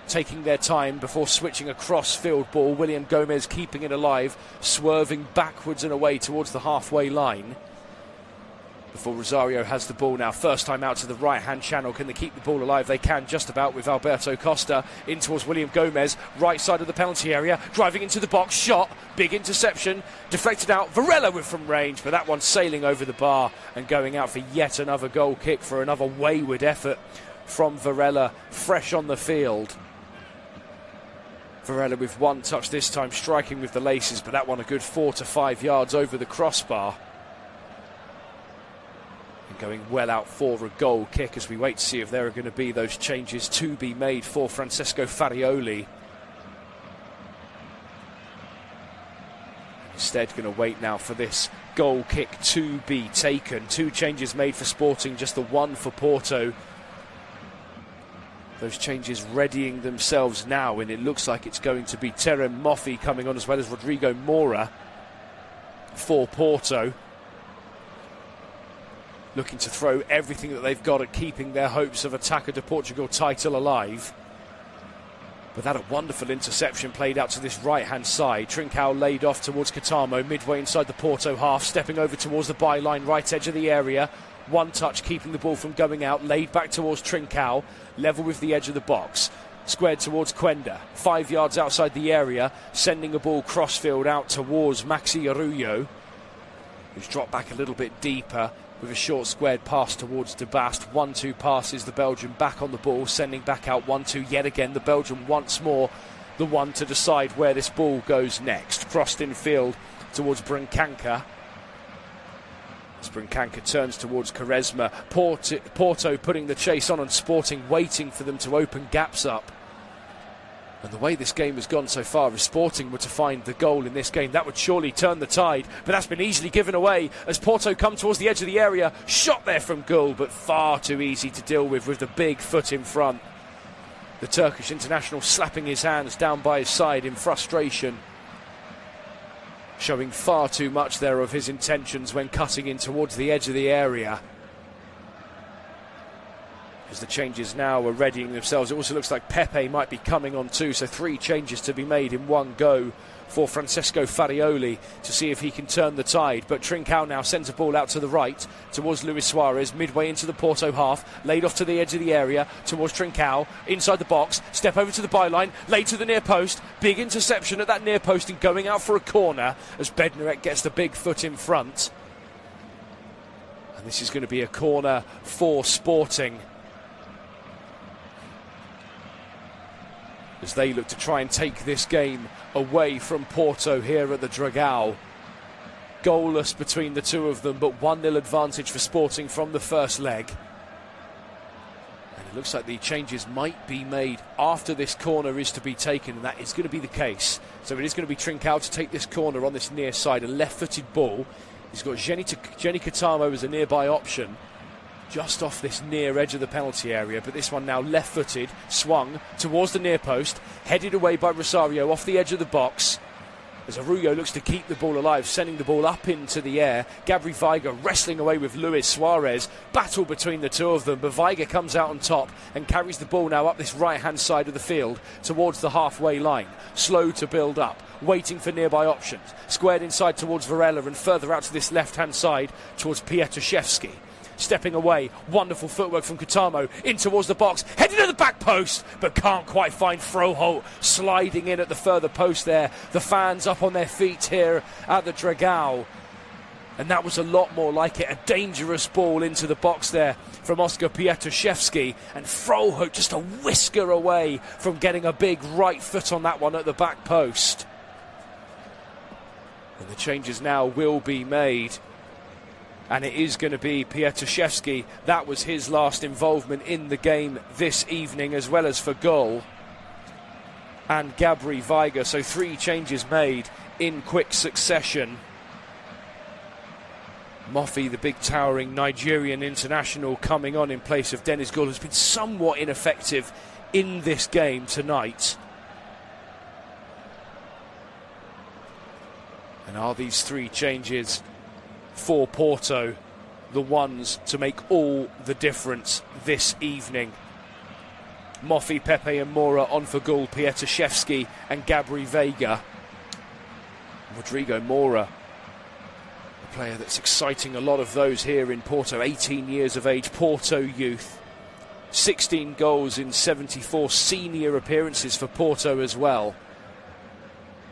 Taking their time before switching a cross-field ball. William Gomez keeping it alive, swerving backwards and away towards the halfway line. Before Rosario has the ball now, first time out to the right-hand channel. Can they keep the ball alive? They can, just about, with Alberto Costa in towards William Gomez, right side of the penalty area, driving into the box, shot, big interception, deflected out. Varela with from range, but that one sailing over the bar and going out for yet another goal kick, for another wayward effort from Varela, fresh on the field. Varela with one touch this time, striking with the laces, but that one a good 4 to 5 yards over the crossbar. And going well out for a goal kick as we wait to see if there are going to be those changes to be made for Francesco Farioli. Instead going to wait now for this goal kick to be taken. 2 changes made for Sporting, just the one for Porto. Those changes readying themselves now, and it looks like it's going to be Terem Moffi coming on, as well as Rodrigo Moura for Porto. Looking to throw everything that they've got at keeping their hopes of a Taça de Portugal title alive. But that a wonderful interception played out to this right-hand side. Trincao laid off towards Catamo, midway inside the Porto half, stepping over towards the byline, right edge of the area. One touch keeping the ball from going out, laid back towards Trincao, level with the edge of the box, squared towards Quenda, 5 yards outside the area, sending a ball crossfield out towards Maxi Arroyo, who's dropped back a little bit deeper with a short squared pass towards De Bast. 1-2 passes the Belgian back on the ball, sending back out 1-2 yet again. The Belgian once more the one to decide where this ball goes next. Crossed in field towards Brancanca. Sprinkanka turns towards Quaresma. Porto putting the chase on and Sporting waiting for them to open gaps up. And the way this game has gone so far, if Sporting were to find the goal in this game, that would surely turn the tide. But that's been easily given away as Porto come towards the edge of the area. Shot there from Gül, but far too easy to deal with the big foot in front. The Turkish international slapping his hands down by his side in frustration. Showing far too much there of his intentions when cutting in towards the edge of the area. As the changes now are readying themselves, it also looks like Pepe might be coming on too, so 3 changes to be made in one go for Francesco Farioli to see if he can turn the tide. But Trincão now sends a ball out to the right towards Luis Suarez, midway into the Porto half, laid off to the edge of the area towards Trincão, inside the box, step over to the byline, laid to the near post, big interception at that near post and going out for a corner as Bednarek gets the big foot in front. And this is going to be a corner for Sporting, as they look to try and take this game away from Porto here at the Dragão. Goalless between the two of them, but 1-0 advantage for Sporting from the first leg. And it looks like the changes might be made after this corner is to be taken, and that is going to be the case. So it is going to be Trincão to take this corner on this near side, a left-footed ball. He's got Jenny Katamo as a nearby option, just off this near edge of the penalty area, but this one now left-footed, swung towards the near post, headed away by Rosario off the edge of the box, as Arroyo looks to keep the ball alive, sending the ball up into the air. Gabri Veiga wrestling away with Luis Suarez, battle between the two of them, but Veiga comes out on top and carries the ball now up this right-hand side of the field towards the halfway line, slow to build up, waiting for nearby options, squared inside towards Varela and further out to this left-hand side towards Pietruszewski. Stepping away, wonderful footwork from Katamo, in towards the box, heading to the back post, but can't quite find Froholt, sliding in at the further post there. The fans up on their feet here at the Dragão. And that was a lot more like it, a dangerous ball into the box there from Oskar Pietruszewski, and Froholt just a whisker away from getting a big right foot on that one at the back post. And the changes now will be made. And it is going to be Pietruszewski. That was his last involvement in the game this evening, as well as for Gül and Gabri Veiga. So 3 changes made in quick succession. Mofi, the big towering Nigerian international, coming on in place of Deniz Gül, who's been somewhat ineffective in this game tonight. And are these 3 changes for Porto the ones to make all the difference this evening? Mofi, Pepe and Mora on for Gül, Pietruszewski and Gabri Veiga. Rodrigo Mora, a player that's exciting a lot of those here in Porto, 18 years of age, Porto youth, 16 goals in 74 senior appearances for Porto as well.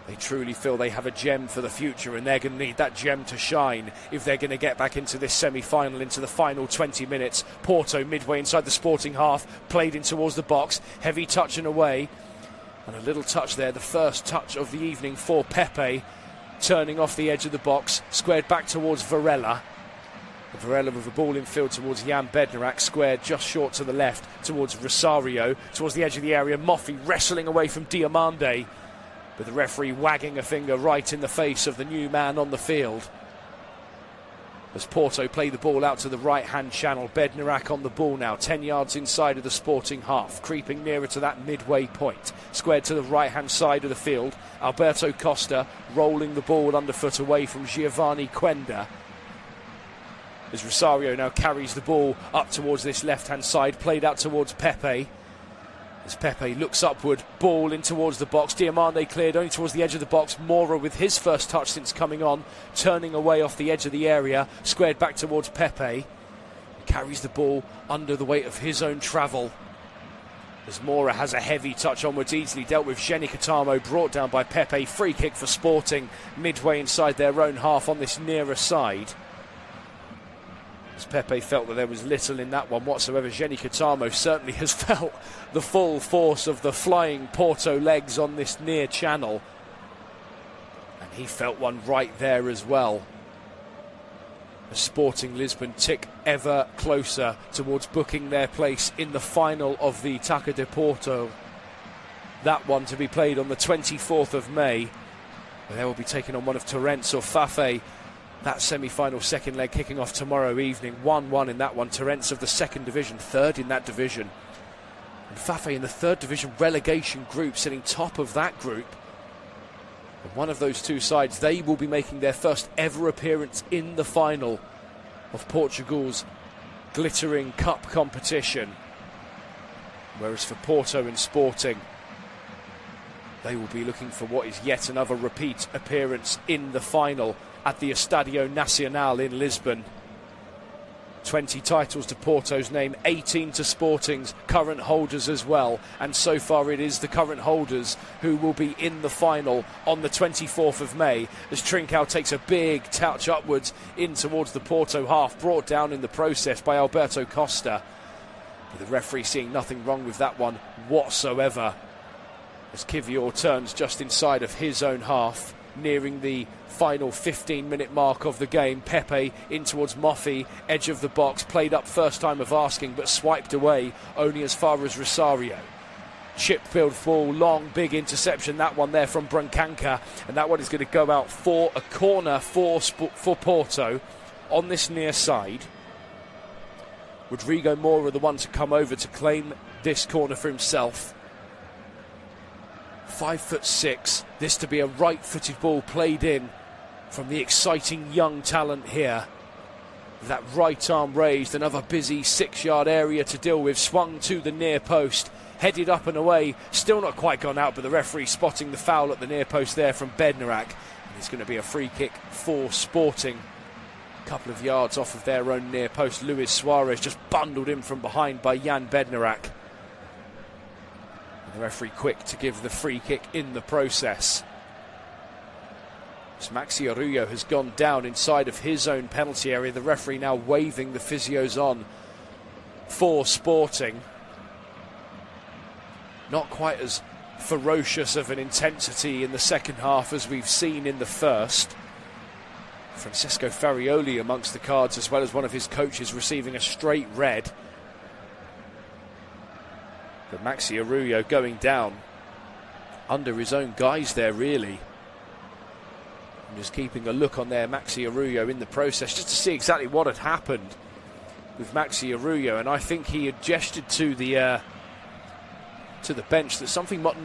They truly feel they have a gem for the future, and they're going to need that gem to shine if they're going to get back into this semi-final, into the final 20 minutes. Porto midway inside the Sporting half, played in towards the box, heavy touch and away, and a little touch there, the first touch of the evening for Pepe, turning off the edge of the box, squared back towards Varela. Varela with the ball in field towards Jan Bednarek, squared just short to the left towards Rosario, towards the edge of the area. Mofi wrestling away from Diomande, with the referee wagging a finger right in the face of the new man on the field. As Porto play the ball out to the right-hand channel, Bednarek on the ball now, 10 yards inside of the Sporting half, creeping nearer to that midway point. Squared to the right-hand side of the field, Alberto Costa rolling the ball underfoot away from Giovanni Quenda. As Rosario now carries the ball up towards this left-hand side, played out towards Pepe. As Pepe looks upward, ball in towards the box. Diomande cleared only towards the edge of the box. Mora with his first touch since coming on, turning away off the edge of the area, squared back towards Pepe. Carries the ball under the weight of his own travel. As Mora has a heavy touch onwards, easily dealt with. Jenny Katamo brought down by Pepe. Free kick for Sporting midway inside their own half on this nearer side. As Pepe felt that there was little in that one whatsoever, Jenny Katamo certainly has felt the full force of the flying Porto legs on this near channel. And he felt one right there as well. as Sporting Lisbon tick ever closer towards booking their place in the final of the Taça de Porto. That one to be played on the 24th of May. They will be taking on one of Torrents or Fafe. That semi-final second leg kicking off tomorrow evening. 1-1 in that one. Torrents of the second division, third in that division. And Fafe in the third division relegation group, sitting top of that group. And one of those two sides, they will be making their first ever appearance in the final of Portugal's glittering cup competition. Whereas for Porto and Sporting, they will be looking for what is yet another repeat appearance in the final at the Estadio Nacional in Lisbon. 20 titles to Porto's name, 18 to Sporting's current holders as well. And so far it is the current holders who will be in the final on the 24th of May as Trincao takes a big touch upwards in towards the Porto half, brought down in the process by Alberto Costa. But the referee seeing nothing wrong with that one whatsoever, as Kivior turns just inside of his own half, nearing the final 15-minute mark of the game. Pepe in towards Moffi, edge of the box, played up first time of asking, but swiped away only as far as Rosario. Chip-field ball, long, big interception, that one there from Brancanca, and that one is going to go out for a corner for Porto on this near side. Rodrigo Moura, the one to come over to claim this corner for himself. 5'6", this to be a right-footed ball played in from the exciting young talent here. That right arm raised, another busy 6-yard area to deal with, swung to the near post, headed up and away, still not quite gone out, but the referee spotting the foul at the near post there from Bednarak. And it's going to be a free kick for Sporting. A couple of yards off of their own near post, Luis Suarez just bundled in from behind by Jan Bednarak. The referee quick to give the free kick in the process. As Maxi Arroyo has gone down inside of his own penalty area, the referee now waving the physios on for Sporting. Not quite as ferocious of an intensity in the second half as we've seen in the first. Francesco Farioli amongst the cards, as well as one of his coaches receiving a straight red. But Maxi Arroyo going down under his own guise there, really. And just keeping a look on there, Maxi Arroyo in the process, just to see exactly what had happened with Maxi Arroyo. And I think he had gestured to the bench that something might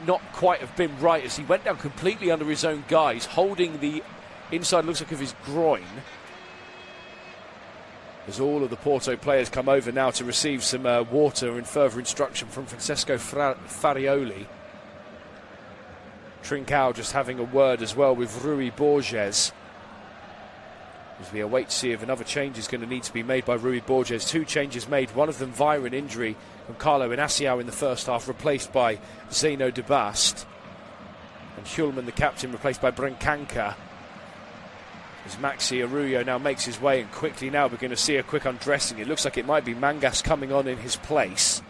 not quite have been right, as he went down completely under his own guise, holding the inside, looks like, of his groin. As all of the Porto players come over now to receive some water and further instruction from Francesco Farioli. Trincao just having a word as well with Rui Borges, as we await to see if another change is going to need to be made by Rui Borges. 2 changes made, one of them via an injury from Carlo Inaciao in the first half, replaced by Zeno de Bast. And Hulman, the captain, replaced by Brancanca. As Maxi Arroyo now makes his way, and quickly now we're going to see a quick undressing. It looks like it might be Mangas coming on in his place.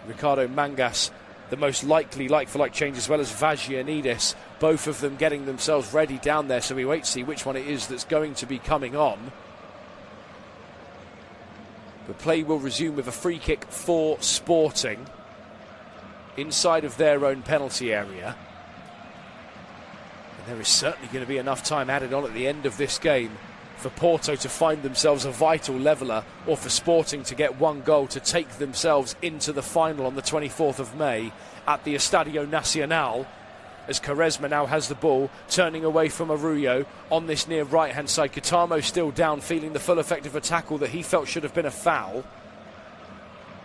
Ricardo Mangas, the most likely like-for-like change, as well as Vagianidis, both of them getting themselves ready down there, so we wait to see which one it is that's going to be coming on. The play will resume with a free kick for Sporting inside of their own penalty area. There is certainly going to be enough time added on at the end of this game for Porto to find themselves a vital leveller, or for Sporting to get one goal to take themselves into the final on the 24th of May at the Estadio Nacional, as Quaresma now has the ball, turning away from Arroyo on this near right-hand side. Katamo still down, feeling the full effect of a tackle that he felt should have been a foul,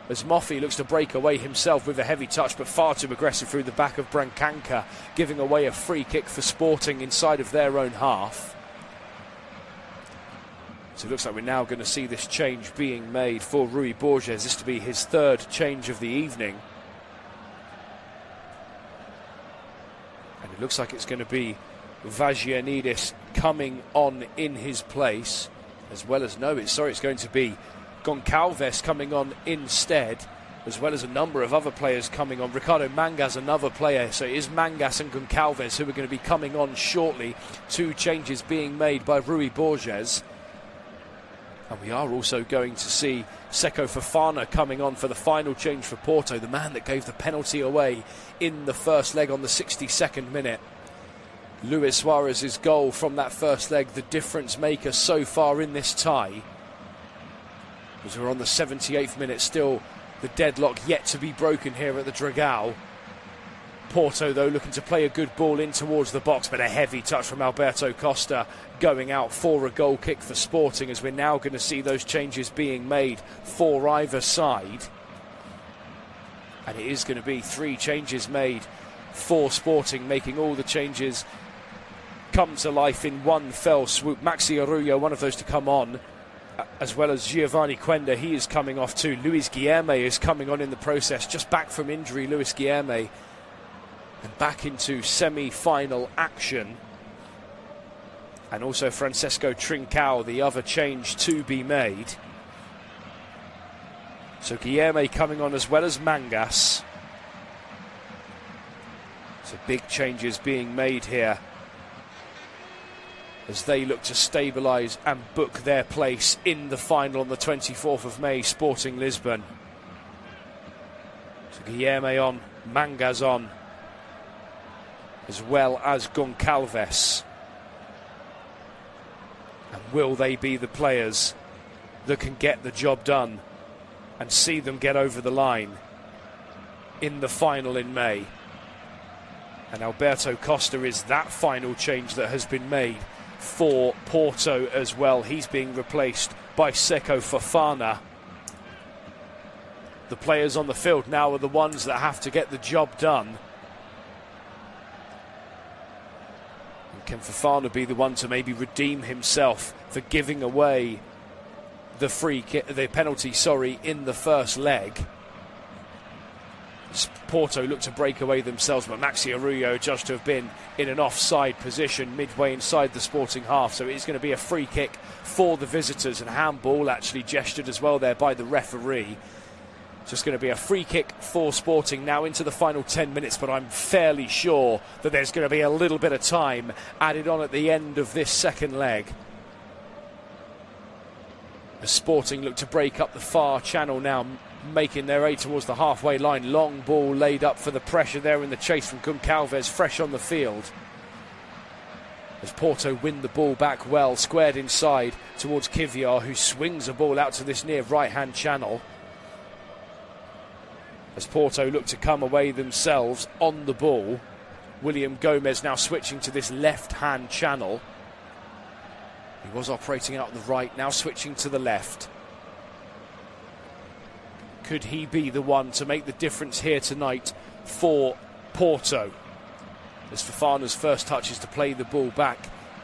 as Moffi looks to break away himself with a heavy touch, but far too aggressive through the back of Brancanca, giving away a free kick for Sporting inside of their own half. So it looks like we're now going to see this change being made for Rui Borges, this to be his third change of the evening. And it looks like it's going to be Vagianidis coming on in his place, as well as it's going to be Goncalves coming on instead, as well as a number of other players coming on. Ricardo Mangas, another player. So it is Mangas and Goncalves who are going to be coming on shortly. 2 changes being made by Rui Borges. And we are also going to see Seko Fofana coming on for the final change for Porto, the man that gave the penalty away in the first leg on the 62nd minute. Luis Suarez's goal from that first leg, the difference maker so far in this tie. As we're on the 78th minute, still the deadlock yet to be broken here at the Dragao. Porto, though, looking to play a good ball in towards the box, but a heavy touch from Alberto Costa going out for a goal kick for Sporting, as we're now going to see those changes being made for either side. And it is going to be 3 changes made for Sporting, making all the changes come to life in one fell swoop. Maxi Arroyo, one of those to come on, as well as Giovanni Quenda, he is coming off too. Luis Guilherme is coming on in the process, just back from injury, Luis Guilherme, and back into semi-final action. And also Francesco Trincao, the other change to be made. So Guilherme coming on as well as Mangas. So big changes being made here as they look to stabilise and book their place in the final on the 24th of May, Sporting Lisbon. So Guilherme on, Mangas on, as well as Goncalves. And will they be the players that can get the job done and see them get over the line in the final in May? And Alberto Costa is that final change that has been made for Porto as well. He's being replaced by Seko Fofana. The players on the field now are the ones that have to get the job done. And can Fofana be the one to maybe redeem himself for giving away the penalty, in the first leg? Porto look to break away themselves, but Maxi Arroyo judged to have been in an offside position midway inside the Sporting half, so it is going to be a free kick for the visitors, and handball actually gestured as well there by the referee. So it's going to be a free kick for Sporting now into the final 10 minutes, but I'm fairly sure that there's going to be a little bit of time added on at the end of this second leg. The Sporting look to break up the far channel now, making their way towards the halfway line. Long ball laid up for the pressure there in the chase from Goncalves, fresh on the field. As Porto win the ball back well, squared inside towards Kivior, who swings a ball out to this near right-hand channel. As Porto look to come away themselves on the ball, William Gomez now switching to this left-hand channel. He was operating out the right, now switching to the left. Could he be the one to make the difference here tonight for Porto? As Fofana's first touch is to play the ball back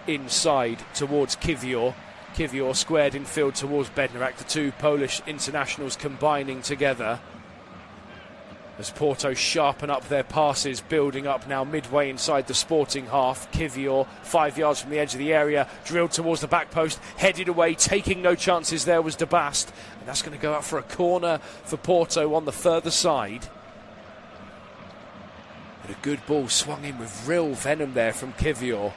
inside towards Kivior. Kivior squared in field towards Bednarek, the 2 Polish internationals combining together. As Porto sharpen up their passes, building up now midway inside the Sporting half. Kivior, 5 yards from the edge of the area, drilled towards the back post, headed away, taking no chances there was De Bast. And that's going to go out for a corner for Porto on the further side. But a good ball swung in with real venom there from Kivior.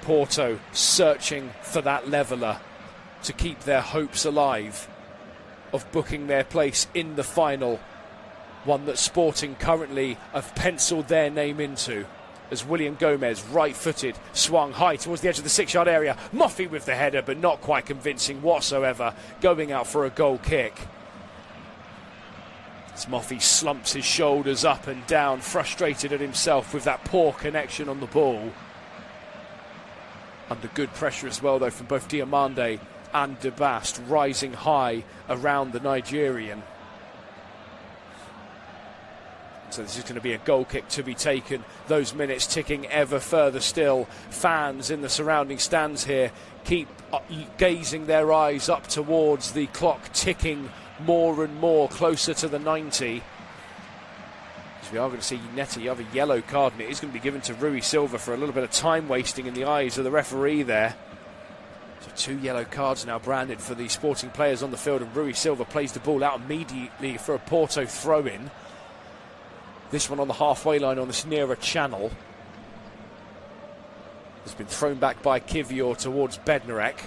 Porto searching for that leveller to keep their hopes alive of booking their place in the final, one that Sporting currently have penciled their name into. As William Gomez, right-footed, swung high towards the edge of the 6-yard area. Moffey with the header, but not quite convincing whatsoever, going out for a goal kick. As Moffey slumps his shoulders up and down, frustrated at himself with that poor connection on the ball. Under good pressure as well, though, from both Diomande and De Bast, rising high around the Nigerian. So this is going to be a goal kick to be taken. Those minutes ticking ever further still. Fans in the surrounding stands here keep gazing their eyes up towards the clock ticking more and more closer to the 90. As we are going to see Netta have a yellow card, and it is going to be given to Rui Silva for a little bit of time wasting in the eyes of the referee there. So 2 yellow cards now branded for the Sporting players on the field, and Rui Silva plays the ball out immediately for a Porto throw-in. This one on the halfway line on this nearer channel. Has been thrown back by Kiwior towards Bednarek.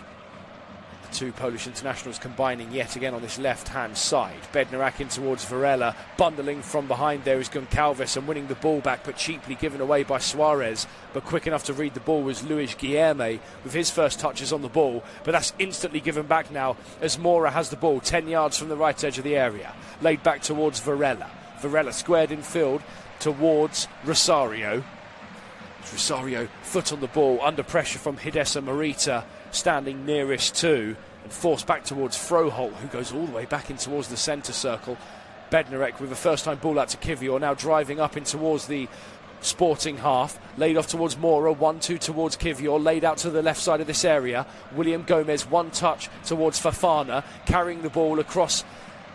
The 2 Polish internationals combining yet again on this left-hand side. Bednarek in towards Varela. Bundling from behind there is Goncalves and winning the ball back, but cheaply given away by Suarez. But quick enough to read the ball was Luis Guilherme with his first touches on the ball. But that's instantly given back now as Mora has the ball 10 yards from the right edge of the area. Laid back towards Varela. Varela squared in field towards Rosario. Rosario, foot on the ball, under pressure from Hidessa Morita, standing nearest to, and forced back towards Froholt, who goes all the way back in towards the centre circle. Bednarek with a first-time ball out to Kiwior, now driving up in towards the Sporting half, laid off towards Mora, 1-2 towards Kiwior, laid out to the left side of this area. William Gomez, one touch towards Fafana, carrying the ball across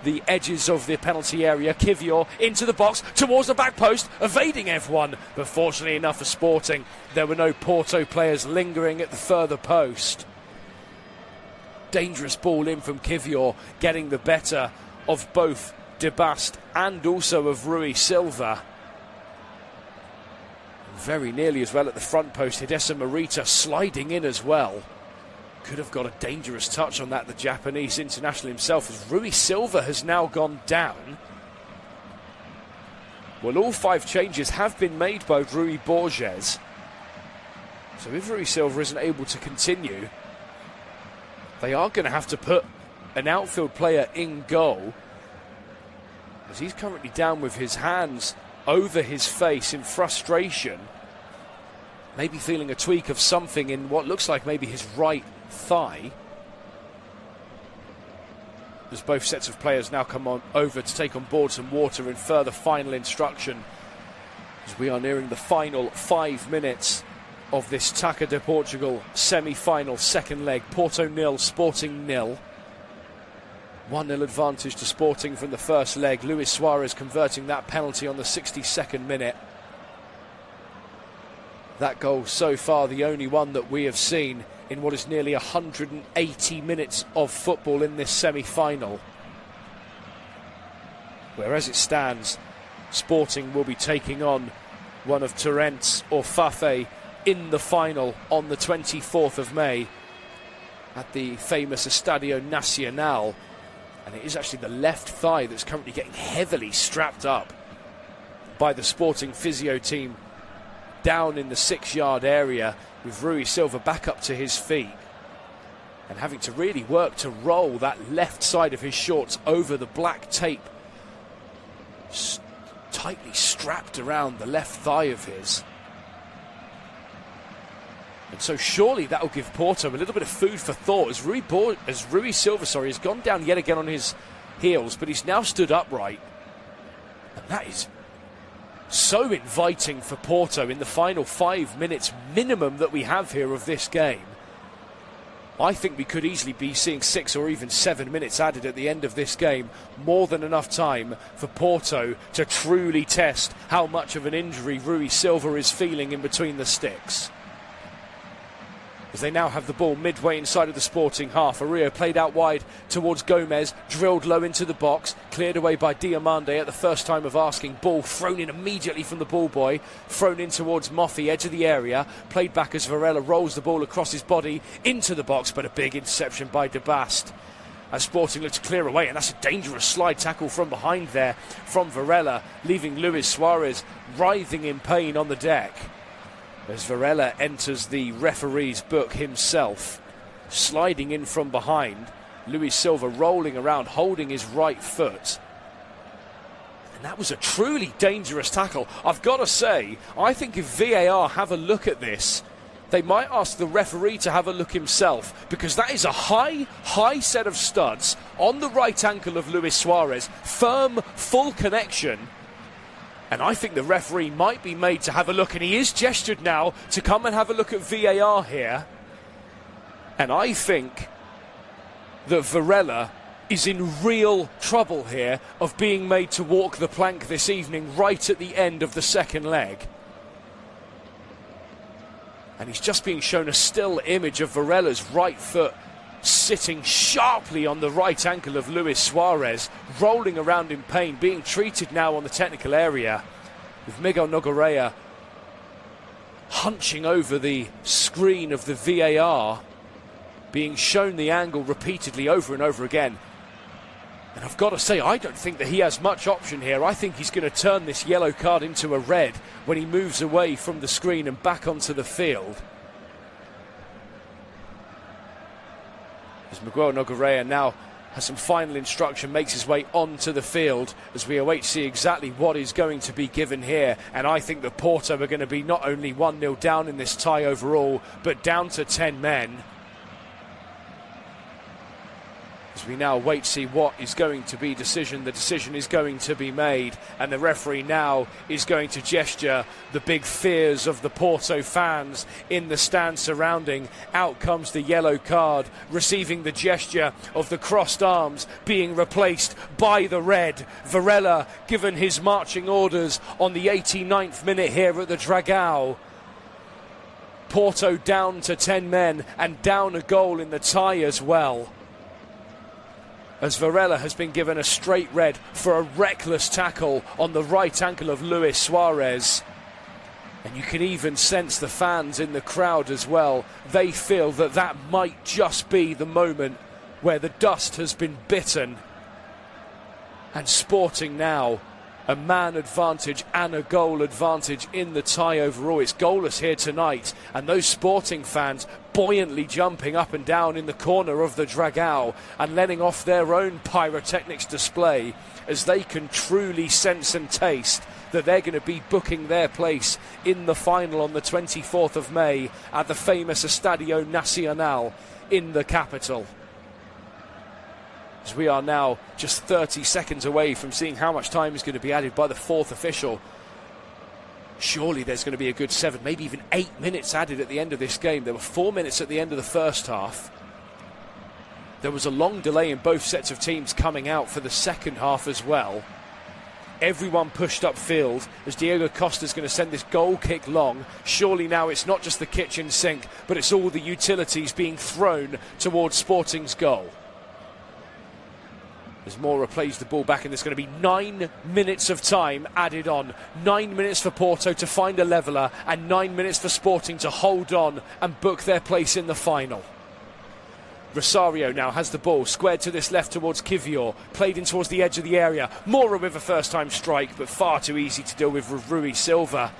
the edges of the penalty area. Kiwior into the box towards the back post, evading everyone, but fortunately enough for Sporting, there were no Porto players lingering at the further post. Dangerous ball in from Kiwior, getting the better of both De Bast and also of Rui Silva. Very nearly as well at the front post, Hidessa Morita sliding in as well. Could have got a dangerous touch on that, the Japanese international himself, as Rui Silva has now gone down. Well, all 5 changes have been made by Rui Borges. So if Rui Silva isn't able to continue, they are going to have to put an outfield player in goal, as he's currently down with his hands over his face in frustration. Maybe feeling a tweak of something in what looks like maybe his right thigh. As both sets of players now come on over to take on board some water in further final instruction, as we are nearing the final 5 minutes of this Taça de Portugal semi-final second leg. Porto 0, Sporting 0. 1-0 advantage to Sporting from the first leg. Luis Suarez converting that penalty on the 62nd minute. That goal so far the only one that we have seen in what is nearly 180 minutes of football in this semi-final. Whereas it stands, Sporting will be taking on one of Torrents or Fafe in the final on the 24th of May at the famous Estadio Nacional. And it is actually the left thigh that's currently getting heavily strapped up by the Sporting physio team down in the 6-yard area, with Rui Silva back up to his feet and having to really work to roll that left side of his shorts over the black tape tightly strapped around the left thigh of his. And so surely that will give Porto a little bit of food for thought, as Rui Silva has gone down yet again on his heels, but he's now stood upright, and that is so inviting for Porto in the final 5 minutes minimum that we have here of this game. I think we could easily be seeing 6 or even 7 minutes added at the end of this game. More than enough time for Porto to truly test how much of an injury Rui Silva is feeling in between the sticks. As they now have the ball midway inside of the Sporting half. Ario played out wide towards Gomez, drilled low into the box, cleared away by Diomande at the first time of asking. Ball thrown in immediately from the ball boy, thrown in towards Moffi, edge of the area, played back as Varela rolls the ball across his body into the box, but a big interception by De Bast as Sporting look to clear away, and that's a dangerous slide tackle from behind there from Varela, leaving Luis Suarez writhing in pain on the deck. As Varela enters the referee's book himself, sliding in from behind, Luis Silva rolling around, holding his right foot. And that was a truly dangerous tackle. I've got to say, I think if VAR have a look at this, they might ask the referee to have a look himself, because that is a high set of studs on the right ankle of Luis Suarez. Firm, full connection. And I think the referee might be made to have a look, and he is gestured now to come and have a look at VAR here. And I think that Varela is in real trouble here of being made to walk the plank this evening, right at the end of the second leg. And he's just being shown a still image of Varella's right foot sitting sharply on the right ankle of Luis Suarez, rolling around in pain, being treated now on the technical area, with Miguel Nogueira hunching over the screen of the VAR, being shown the angle repeatedly over and over again. And I've got to say, I don't think that he has much option here. I think he's going to turn this yellow card into a red when he moves away from the screen and back onto the field. As Miguel Nogueira now has some final instruction, makes his way onto the field as we await to see exactly what is going to be given here. And I think that Porto are going to be not only 1-0 down in this tie overall, but down to 10 men. As we now wait to see what is going to be the decision is going to be made, and the referee now is going to gesture the big fears of the Porto fans in the stand surrounding. Out comes the yellow card, receiving the gesture of the crossed arms being replaced by the red. Varela given his marching orders on the 89th minute here at the Dragão. Porto down to 10 men and down a goal in the tie as well, as Varela has been given a straight red for a reckless tackle on the right ankle of Luis Suarez. And you can even sense the fans in the crowd as well. They feel that that might just be the moment where the dust has been bitten. And Sporting now a man advantage and a goal advantage in the tie overall. It's goalless here tonight, and those Sporting fans buoyantly jumping up and down in the corner of the Dragão and letting off their own pyrotechnics display as they can truly sense and taste that they're going to be booking their place in the final on the 24th of May at the famous Estadio Nacional in the capital. As we are now just 30 seconds away from seeing how much time is going to be added by the fourth official. Surely there's going to be a good 7, maybe even 8 minutes added at the end of this game. There were 4 minutes at the end of the first half. There was a long delay in both sets of teams coming out for the second half as well. Everyone pushed upfield as Diego Costa's going to send this goal kick long. Surely now it's not just the kitchen sink, but it's all the utilities being thrown towards Sporting's goal. As Moura plays the ball back, and there's going to be 9 minutes of time added on. 9 minutes for Porto to find a leveller, and 9 minutes for Sporting to hold on and book their place in the final. Rosario now has the ball, squared to this left towards Kivior, played in towards the edge of the area. Moura with a first-time strike, but far too easy to deal with Rui Silva.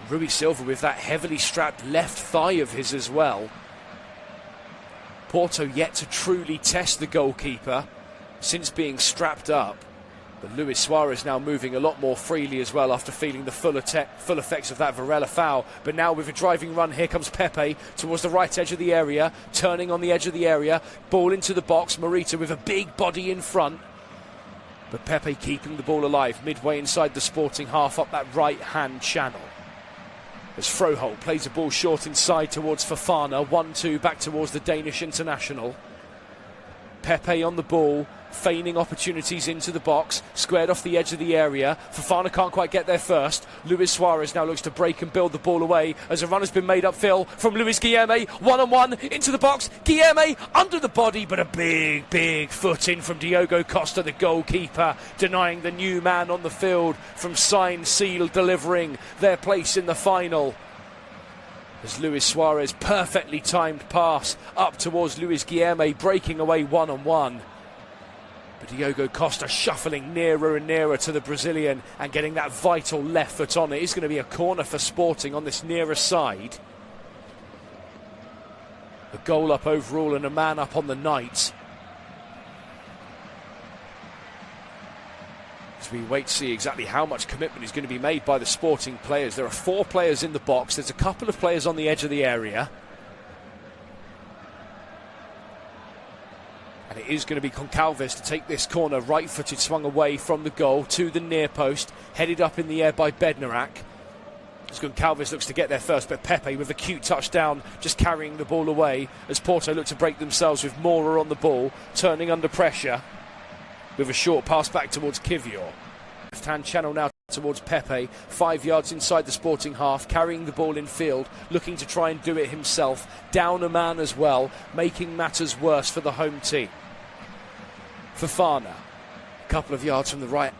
Rui Silva with that heavily strapped left thigh of his as well. Porto yet to truly test the goalkeeper since being strapped up, but Luis Suarez now moving a lot more freely as well after feeling the full effects of that Varela foul. But now with a driving run, here comes Pepe towards the right edge of the area, turning on the edge of the area, ball into the box, Morita with a big body in front, but Pepe keeping the ball alive midway inside the Sporting half up that right hand channel. As Froholt plays the ball short inside towards Fofana, 1-2 back towards the Danish international. Pepe on the ball, feigning opportunities into the box, squared off the edge of the area. Fofana can't quite get there first. Luis Suarez now looks to break and build the ball away as a run has been made upfield from Luis Guilherme. 1-on-1 into the box. Guilherme under the body, but a big foot in from Diogo Costa, the goalkeeper, denying the new man on the field from signed, sealed, delivering their place in the final. As Luis Suarez perfectly timed pass up towards Luis Guilherme, breaking away 1-on-1. But Diogo Costa shuffling nearer and nearer to the Brazilian and getting that vital left foot on. It is going to be a corner for Sporting on this nearer side. A goal up overall and a man up on the night. As we wait to see exactly how much commitment is going to be made by the Sporting players. There are 4 players in the box. There's a couple of players on the edge of the area. And it is going to be Goncalves to take this corner, right-footed, swung away from the goal to the near post, headed up in the air by Bednarak. As Goncalves looks to get there first, but Pepe with a cute touchdown, just carrying the ball away as Porto look to break themselves with Moura on the ball, turning under pressure with a short pass back towards Kivior. Left-hand channel now. towards Pepe, 5 yards inside the Sporting half, carrying the ball in field, looking to try and do it himself, down a man as well, making matters worse for the home team. Fofana, a couple of yards from the right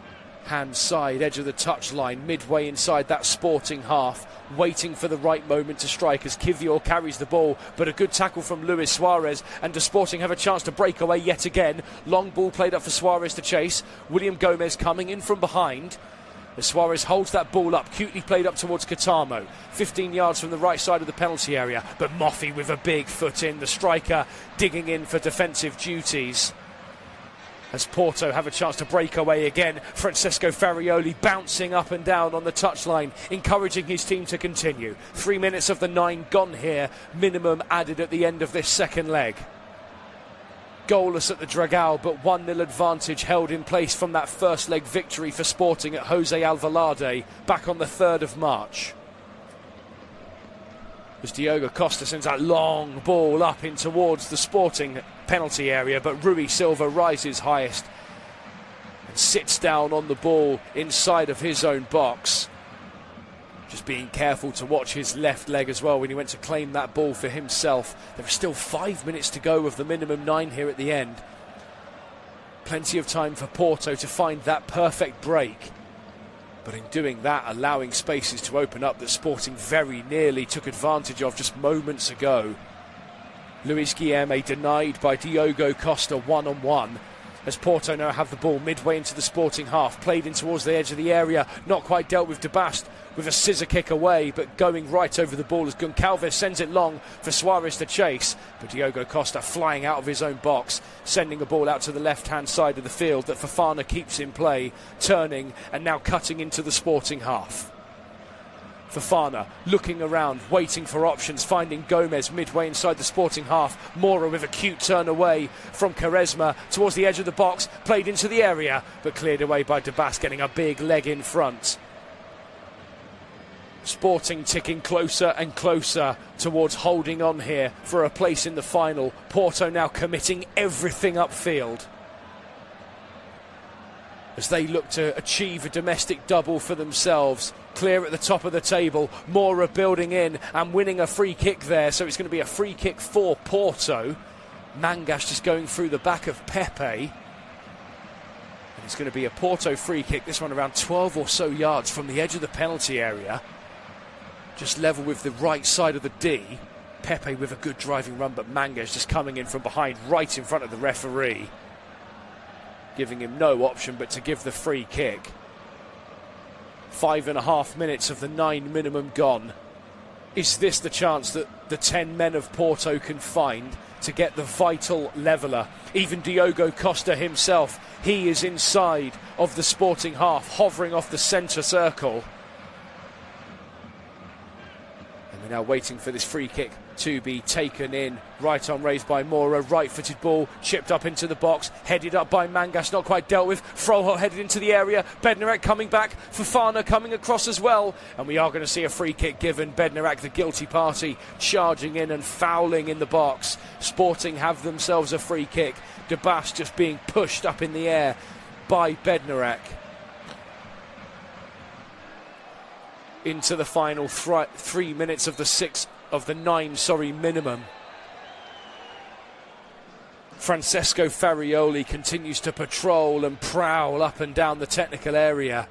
hand side, edge of the touchline, midway inside that Sporting half, waiting for the right moment to strike as Kivior carries the ball, but a good tackle from Luis Suarez, and does Sporting have a chance to break away yet again? Long ball played up for Suarez to chase. William Gomez coming in from behind as Suarez holds that ball up, cutely played up towards Katamo, 15 yards from the right side of the penalty area, but Moffey with a big foot in, the striker digging in for defensive duties. As Porto have a chance to break away again, Francesco Farioli bouncing up and down on the touchline, encouraging his team to continue. 3 minutes of the 9 gone here, minimum added at the end of this second leg. Goalless at the Dragao, but 1-0 advantage held in place from that first leg victory for Sporting at Jose Alvalade back on the 3rd of March. As Diogo Costa sends that long ball up in towards the Sporting penalty area, but Rui Silva rises highest and sits down on the ball inside of his own box. Just being careful to watch his left leg as well when he went to claim that ball for himself. There are still 5 minutes to go of the minimum 9 here at the end. Plenty of time for Porto to find that perfect break. But in doing that, allowing spaces to open up that Sporting very nearly took advantage of just moments ago. Luis Guilherme denied by Diogo Costa one-on-one. As Porto now have the ball midway into the Sporting half, played in towards the edge of the area, not quite dealt with. De Bast with a scissor kick away, but going right over the ball as Goncalves sends it long for Suarez to chase. But Diogo Costa flying out of his own box, sending the ball out to the left-hand side of the field that Fofana keeps in play, turning and now cutting into the Sporting half. Fofana looking around, waiting for options, finding Gomez midway inside the Sporting half. Moura with a cute turn away from Quaresma towards the edge of the box, played into the area, but cleared away by De Bast, getting a big leg in front. Sporting ticking closer and closer towards holding on here for a place in the final. Porto now committing everything upfield as they look to achieve a domestic double for themselves. Clear at the top of the table, Moura building in and winning a free kick there, so it's going to be a free kick for Porto. Mangas just going through the back of Pepe, and it's going to be a Porto free kick, this one around 12 or so yards from the edge of the penalty area, just level with the right side of the D. Pepe with a good driving run, but Mangas just coming in from behind right in front of the referee, giving him no option but to give the free kick. 5.5 minutes of the 9 minimum gone. Is this the chance that the 10 men of Porto can find to get the vital leveller? Even Diogo Costa himself, he is inside of the Sporting half, hovering off the centre circle. And we're now waiting for this free kick to be taken in. Right on raised by Moura, right-footed ball, chipped up into the box, headed up by Mangas, not quite dealt with. Froho headed into the area, Bednarek coming back, Fofana coming across as well, and we are going to see a free kick given. Bednarek, the guilty party, charging in and fouling in the box. Sporting have themselves a free kick. De Bast just being pushed up in the air by Bednarek. Into the final 3 minutes of the 9 minimum. Francesco Farioli continues to patrol and prowl up and down the technical area.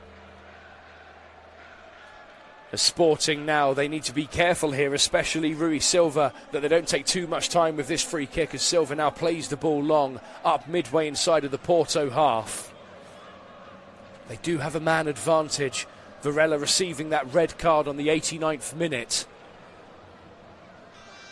As Sporting now, they need to be careful here, especially Rui Silva, that they don't take too much time with this free kick, as Silva now plays the ball long up midway inside of the Porto half. They do have a man advantage. Varela receiving that red card on the 89th minute.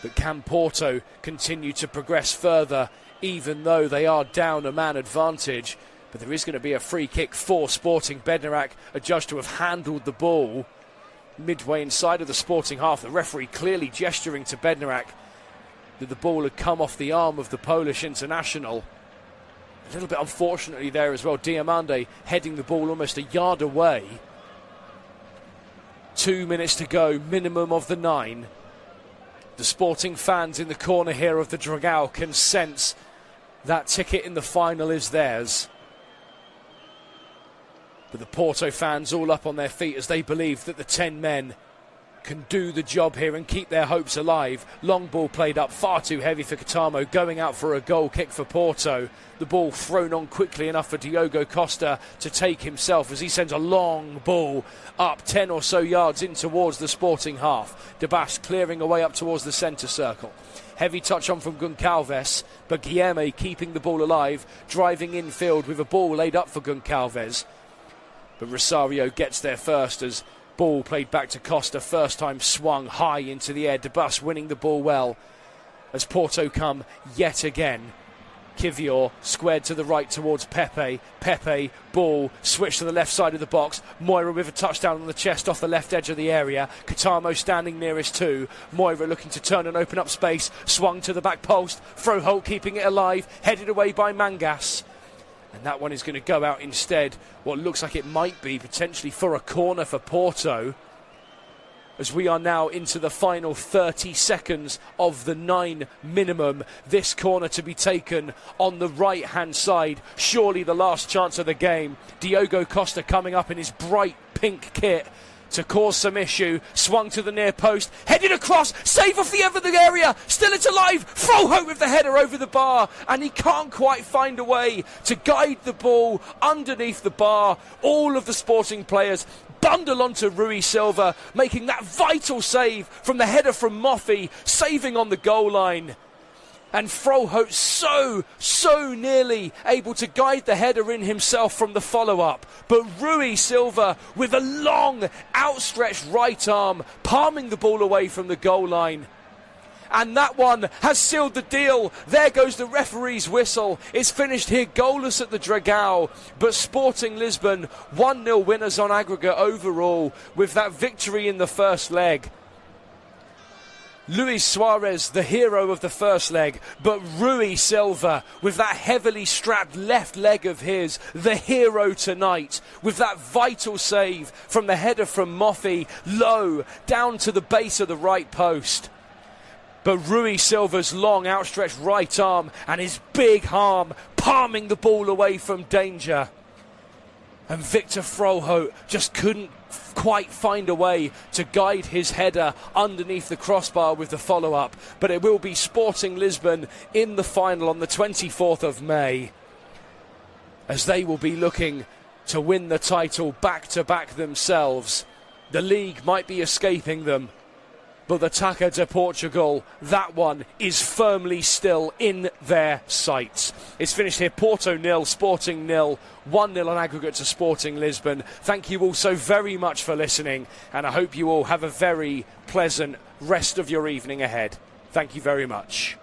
But can Porto continue to progress further, even though they are down a man advantage? But there is going to be a free kick for Sporting. Bednarek adjudged to have handled the ball midway inside of the Sporting half. The referee clearly gesturing to Bednarek that the ball had come off the arm of the Polish international. A little bit unfortunately there as well. Diamande heading the ball almost a yard away. 2 minutes to go, minimum of the 9. The Sporting fans in the corner here of the Dragao can sense that ticket in the final is theirs. But the Porto fans all up on their feet as they believe that the 10 men can do the job here and keep their hopes alive. Long ball played up, far too heavy for Catamo, going out for a goal kick for Porto. The ball thrown on quickly enough for Diogo Costa to take himself as he sends a long ball up 10 or so yards in towards the Sporting half. De Bast clearing away up towards the centre circle. Heavy touch on from Goncalves, but Guilherme keeping the ball alive, driving infield with a ball laid up for Goncalves. But Rosario gets there first as ball played back to Costa, first time swung high into the air. De Bast winning the ball well as Porto come yet again. Kivior squared to the right towards Pepe. Pepe, ball, switch to the left side of the box. Moira with a touchdown on the chest off the left edge of the area. Catamo standing nearest too. Moira looking to turn and open up space. Swung to the back post. Froholt keeping it alive. Headed away by Mangas. And that one is going to go out instead. What looks like it might be potentially for a corner for Porto. As we are now into the final 30 seconds of the 9 minimum. This corner to be taken on the right-hand side. Surely the last chance of the game. Diogo Costa coming up in his bright pink kit to cause some issue. Swung to the near post. Headed across. Save off the end of the area. Still it's alive. Froholt with the header over the bar. And he can't quite find a way to guide the ball underneath the bar. All of the Sporting players bundle onto Rui Silva, making that vital save from the header from Moffi, saving on the goal line. And Froholt so nearly able to guide the header in himself from the follow-up. But Rui Silva with a long outstretched right arm, palming the ball away from the goal line. And that one has sealed the deal. There goes the referee's whistle. It's finished here goalless at the Dragao. But Sporting Lisbon 1-0 winners on aggregate overall with that victory in the first leg. Luis Suarez, the hero of the first leg, but Rui Silva, with that heavily strapped left leg of his, the hero tonight, with that vital save from the header from Moffi, low, down to the base of the right post. But Rui Silva's long outstretched right arm and his big arm palming the ball away from danger. And Victor Froholt just couldn't quite find a way to guide his header underneath the crossbar with the follow-up. But it will be Sporting Lisbon in the final on the 24th of May, as they will be looking to win the title back-to-back themselves. The league might be escaping them, but the Taça de Portugal, that one is firmly still in their sights. It's finished here, Porto 0, Sporting 0, 1-0 on aggregate to Sporting Lisbon. Thank you all so very much for listening, and I hope you all have a very pleasant rest of your evening ahead. Thank you very much.